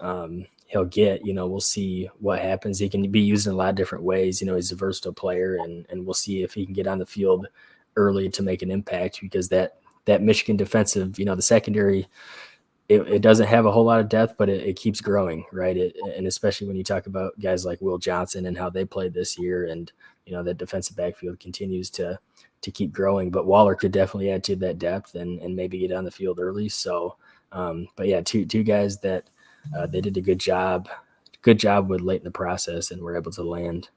he'll get. We'll see what happens. He can be used in a lot of different ways. He's a versatile player, and we'll see if he can get on the field early to make an impact, because that Michigan defensive, the secondary, it doesn't have a whole lot of depth, but it keeps growing, right? And especially when you talk about guys like Will Johnson and how they played this year, and that defensive backfield continues to keep growing. But Waller could definitely add to that depth and maybe get on the field early. So, but yeah, two guys that they did a good job with late in the process, and were able to land.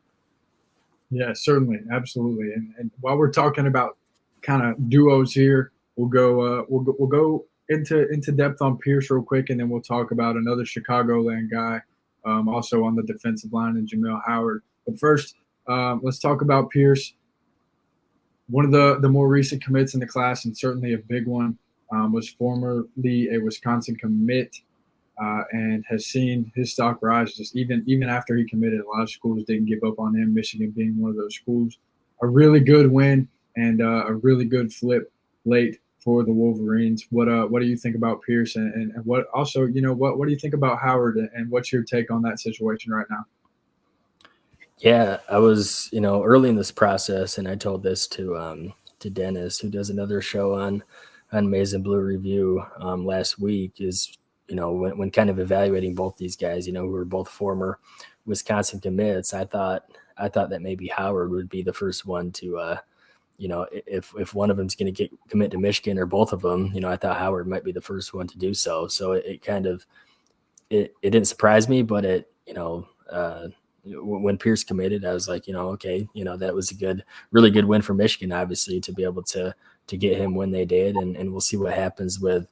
Yeah, certainly, absolutely. And while we're talking about kind of duos here, we'll go into depth on Pierce real quick, and then we'll talk about another Chicagoland guy, also on the defensive line, and Jamel Howard. But first, let's talk about Pierce. One of the more recent commits in the class, and certainly a big one, was formerly a Wisconsin commit, and has seen his stock rise just even after he committed. A lot of schools didn't give up on him, Michigan being one of those schools. A really good win and a really good flip late for the Wolverines. What do you think about Pierce, and what also, what do you think about Howard, and what's your take on that situation right now? Yeah, I was, early in this process, and I told this to Dennis, who does another show on Maize and Blue Review last week, is, when kind of evaluating both these guys, who were both former Wisconsin commits, I thought that maybe Howard would be the first one to, if one of them's going to commit to Michigan, or both of them, I thought Howard might be the first one to do so. So it kind of, it didn't surprise me, but when Pierce committed, I was like, okay, that was really good win for Michigan, obviously, to be able to get him when they did, and we'll see what happens with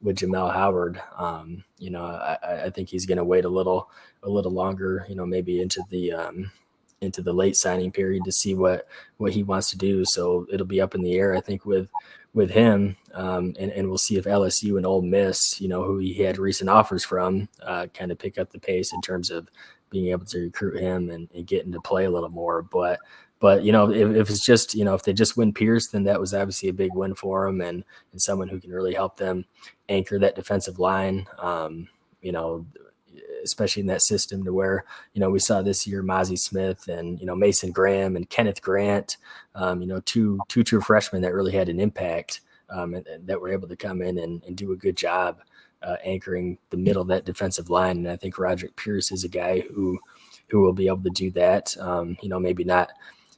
Jamel Howard. I think he's going to wait a little longer, maybe into the late signing period, to see what he wants to do. So it'll be up in the air, I think, with him, and we'll see if LSU and Ole Miss, who he had recent offers from, kind of pick up the pace in terms of being able to recruit him and get into play a little more. But if it's just, if they just win Pierce, then that was obviously a big win for him, and someone who can really help them anchor that defensive line, especially in that system, to where, we saw this year Mozzie Smith and, Mason Graham and Kenneth Grant, two true freshmen that really had an impact, and that were able to come in and do a good job anchoring the middle of that defensive line. And I think Roderick Pierce is a guy who will be able to do that. Maybe not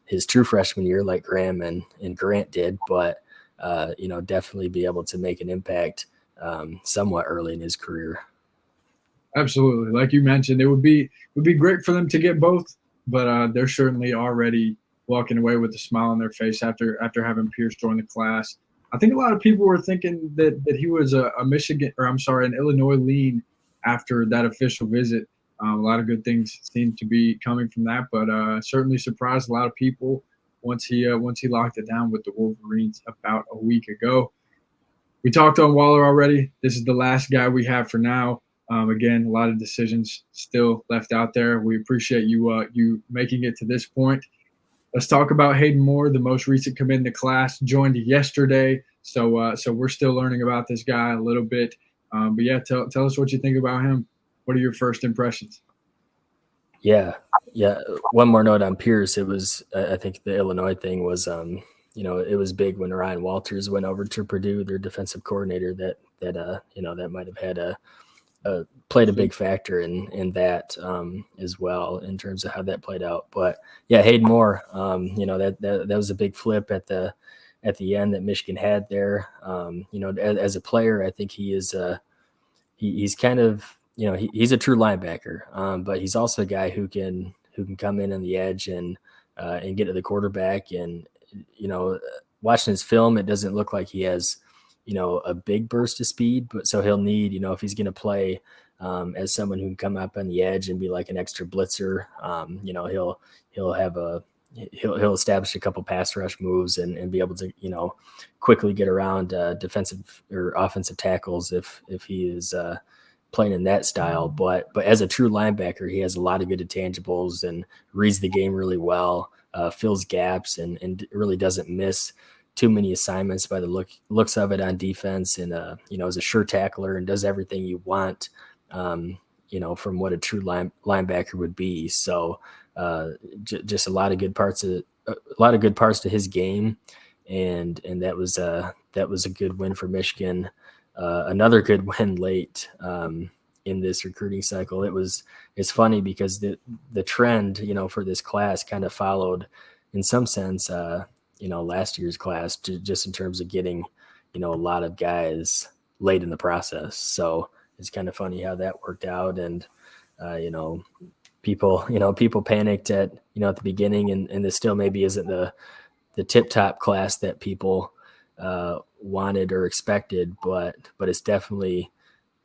his true freshman year like Graham and Grant did, but definitely be able to make an impact somewhat early in his career. Absolutely, like you mentioned, it would be great for them to get both, but they're certainly already walking away with a smile on their face after having Pierce join the class. I think a lot of people were thinking that he was a Michigan, or I'm sorry, an Illinois lean after that official visit. A lot of good things seem to be coming from that, but certainly surprised a lot of people once he locked it down with the Wolverines about a week ago. We talked on Waller already. This is the last guy we have for now. Again, a lot of decisions still left out there. We appreciate you making it to this point. Let's talk about Hayden Moore, the most recent commit in the class, joined yesterday. So we're still learning about this guy a little bit. But yeah, tell us what you think about him. What are your first impressions? Yeah. One more note on Pierce. It was, I think the Illinois thing was, it was big when Ryan Walters went over to Purdue, their defensive coordinator, that might have had played a big factor in that as well, in terms of how that played out. But yeah, Hayden Moore, that was a big flip at the end that Michigan had there. As a player, I think he is he's kind of, he's a true linebacker, but he's also a guy who can come in on the edge and get to the quarterback. And watching his film, it doesn't look like he has a big burst of speed, but so he'll need, if he's going to play as someone who can come up on the edge and be like an extra blitzer, he'll have he'll establish a couple pass rush moves and be able to, quickly get around defensive or offensive tackles if he is playing in that style. But as a true linebacker, he has a lot of good intangibles and reads the game really well, fills gaps, and really doesn't miss too many assignments by the looks of it on defense. And is a sure tackler and does everything you want, from what a true linebacker would be. So just a lot of good parts to his game, and that was a good win for Michigan. Another good win late in this recruiting cycle. It's funny because the trend, for this class kind of followed in some sense, last year's class, just in terms of getting, a lot of guys late in the process. So it's kind of funny how that worked out. And, people panicked at the beginning, and this still maybe isn't the tip top class that people wanted or expected, but it's definitely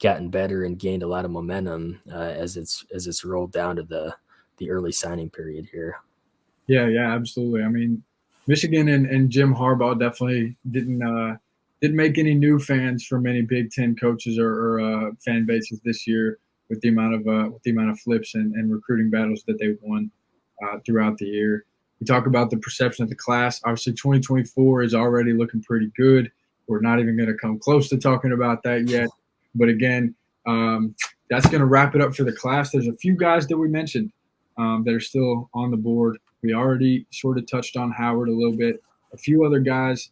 gotten better and gained a lot of momentum as it's rolled down to the early signing period here. Yeah, absolutely. I mean, Michigan and Jim Harbaugh definitely didn't make any new fans for many Big Ten coaches or fan bases this year with the amount of flips and recruiting battles that they won throughout the year. We talk about the perception of the class. Obviously, 2024 is already looking pretty good. We're not even going to come close to talking about that yet. But again, that's going to wrap it up for the class. There's a few guys that we mentioned that are still on the board. We already sort of touched on Howard a little bit. A few other guys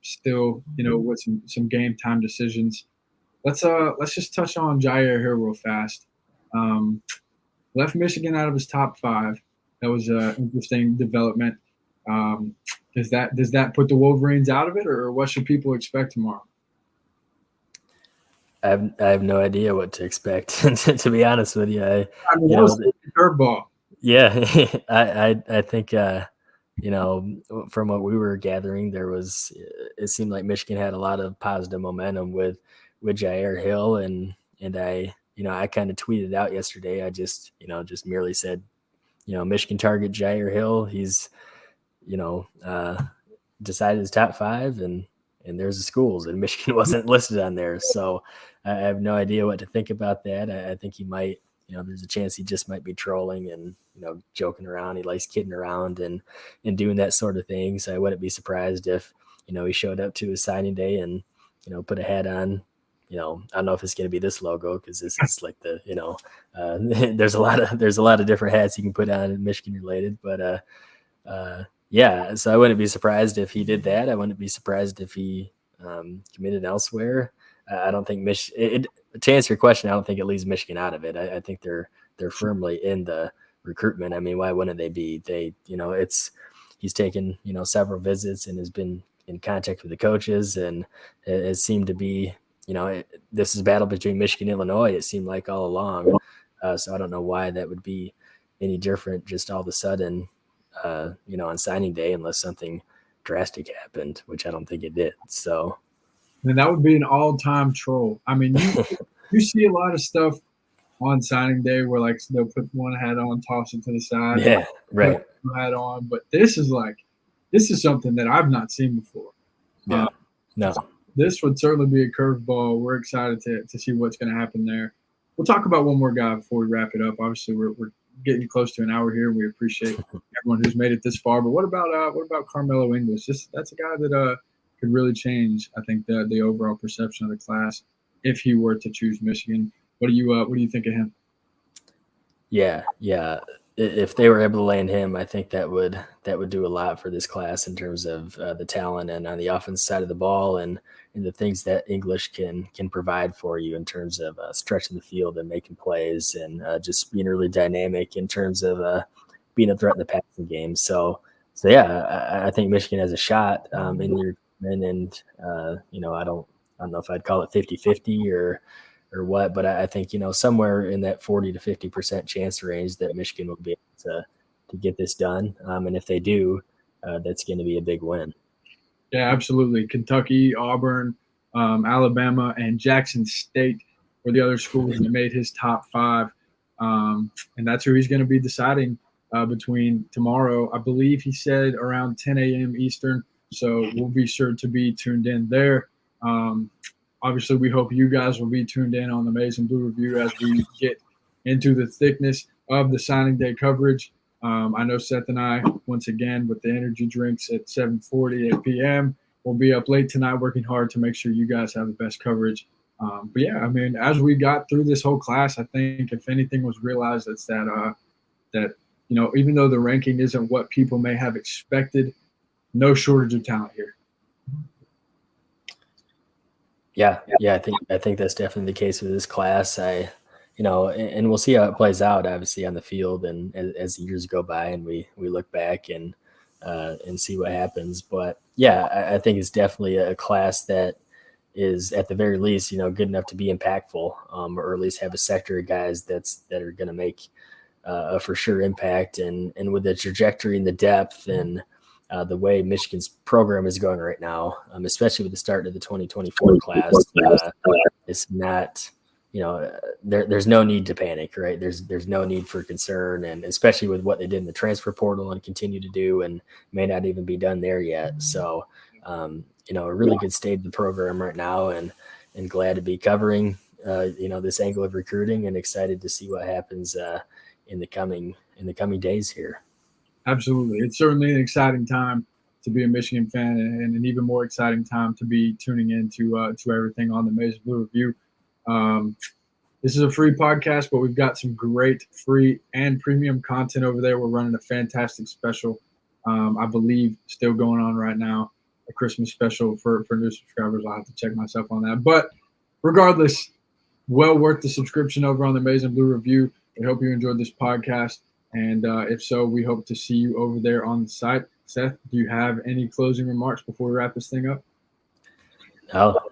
still, with some game time decisions. Let's just touch on Jair here real fast. Left Michigan out of his top 5. That was an interesting development. Does that put the Wolverines out of it, or what should people expect tomorrow? I have no idea what to expect, to be honest with you. That was a curveball. Yeah, I think from what we were gathering, it seemed like Michigan had a lot of positive momentum with Jair Hill, and I kind of tweeted out yesterday. I just merely said, Michigan target Jair Hill. He's decided his top 5, and there's the schools, and Michigan wasn't listed on there. So I have no idea what to think about that. I think he might, there's a chance he just might be trolling and, joking around. He likes kidding around and doing that sort of thing. So I wouldn't be surprised if, he showed up to his signing day and, put a hat on. I don't know if it's going to be this logo, because this is like the, there's a lot of different hats you can put on Michigan related, but yeah, so I wouldn't be surprised if he did that. I wouldn't be surprised if he committed elsewhere. I don't think to answer your question, I don't think it leaves Michigan out of it. I think they're firmly in the recruitment. I mean, why wouldn't they be? He's taken several visits and has been in contact with the coaches, and it seemed to be this is a battle between Michigan and Illinois. It seemed like all along. So I don't know why that would be any different just all of a sudden. On signing day, unless something drastic happened, which I don't think it did. So, and that would be an all-time troll. I mean, you see a lot of stuff on signing day where like they'll put one hat on, toss it to the side, yeah, right, hat on. But this is something that I've not seen before. No. This would certainly be a curveball. We're excited to see what's going to happen there. We'll talk about one more guy before we wrap it up. Obviously, we're getting close to an hour here. We appreciate everyone who's made it this far. But what about Carmelo English? That's a guy that could really change, I think, the overall perception of the class if he were to choose Michigan. What do you think of him? Yeah. If they were able to land him, I think that would do a lot for this class in terms of the talent and on the offense side of the ball, and the things that English can provide for you in terms of stretching the field and making plays, and just being really dynamic in terms of being a threat in the passing game. So yeah, I think Michigan has a shot in your and I don't know if I'd call it 50-50 or what, but I think, somewhere in that 40 to 50% chance range that Michigan will be able to get this done. And if they do, that's going to be a big win. Yeah, absolutely. Kentucky, Auburn, Alabama, and Jackson State were the other schools that made his top 5. And that's who he's going to be deciding between tomorrow. I believe he said around 10 a.m. Eastern. So we'll be sure to be tuned in there. Obviously, we hope you guys will be tuned in on the Maize and Blue Review as we get into the thickness of the signing day coverage. I know Seth and I, once again, with the energy drinks at 7:40 p.m., we'll be up late tonight working hard to make sure you guys have the best coverage. But yeah, I mean, as we got through this whole class, I think if anything was realized, it's that even though the ranking isn't what people may have expected, no shortage of talent here. Yeah, I think that's definitely the case with this class. And we'll see how it plays out, obviously, on the field, and as the years go by, and we look back and see what happens. But yeah, I think it's definitely a class that is at the very least, good enough to be impactful, or at least have a sector of guys that are going to make a for sure impact. And with the trajectory and the depth and the way Michigan's program is going right now, especially with the start of the 2024 class, it's not, there's no need to panic, right? There's no need for concern, and especially with what they did in the transfer portal and continue to do, and may not even be done there yet. So, a really good state of the program right now, and glad to be covering, this angle of recruiting, and excited to see what happens in the coming days here. Absolutely. It's certainly an exciting time to be a Michigan fan, and an even more exciting time to be tuning in to everything on the Maize and Blue Review. This is a free podcast, but we've got some great free and premium content over there. We're running a fantastic special, I believe, still going on right now, a Christmas special for new subscribers. I'll have to check myself on that. But regardless, well worth the subscription over on the Maize and Blue Review. We hope you enjoyed this podcast. And if so, we hope to see you over there on the site. Seth, do you have any closing remarks before we wrap this thing up?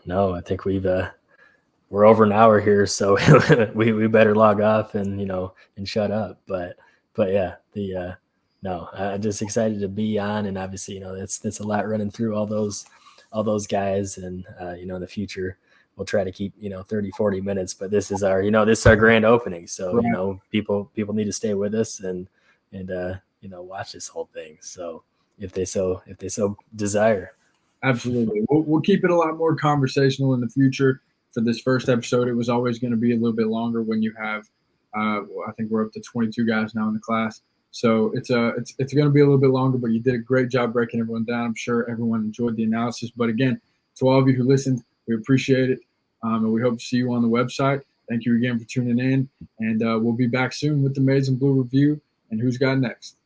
No. I think we're over an hour here, so we better log off and shut up. But yeah, I'm just excited to be on, and obviously that's a lot running through all those guys, and in the future we'll try to keep 30-40 minutes, but this is our grand opening, so right. People need to stay with us and watch this whole thing, so if they so desire. Absolutely. We'll keep it a lot more conversational in the future. For this first episode, it was always going to be a little bit longer when you have I think we're up to 22 guys now in the class, so it's going to be a little bit longer, but you did a great job breaking everyone down. I'm sure everyone enjoyed the analysis, but again, to all of you who listened, we appreciate it, and we hope to see you on the website. Thank you again for tuning in, and we'll be back soon with the Maize and Blue Review and Who's Got Next.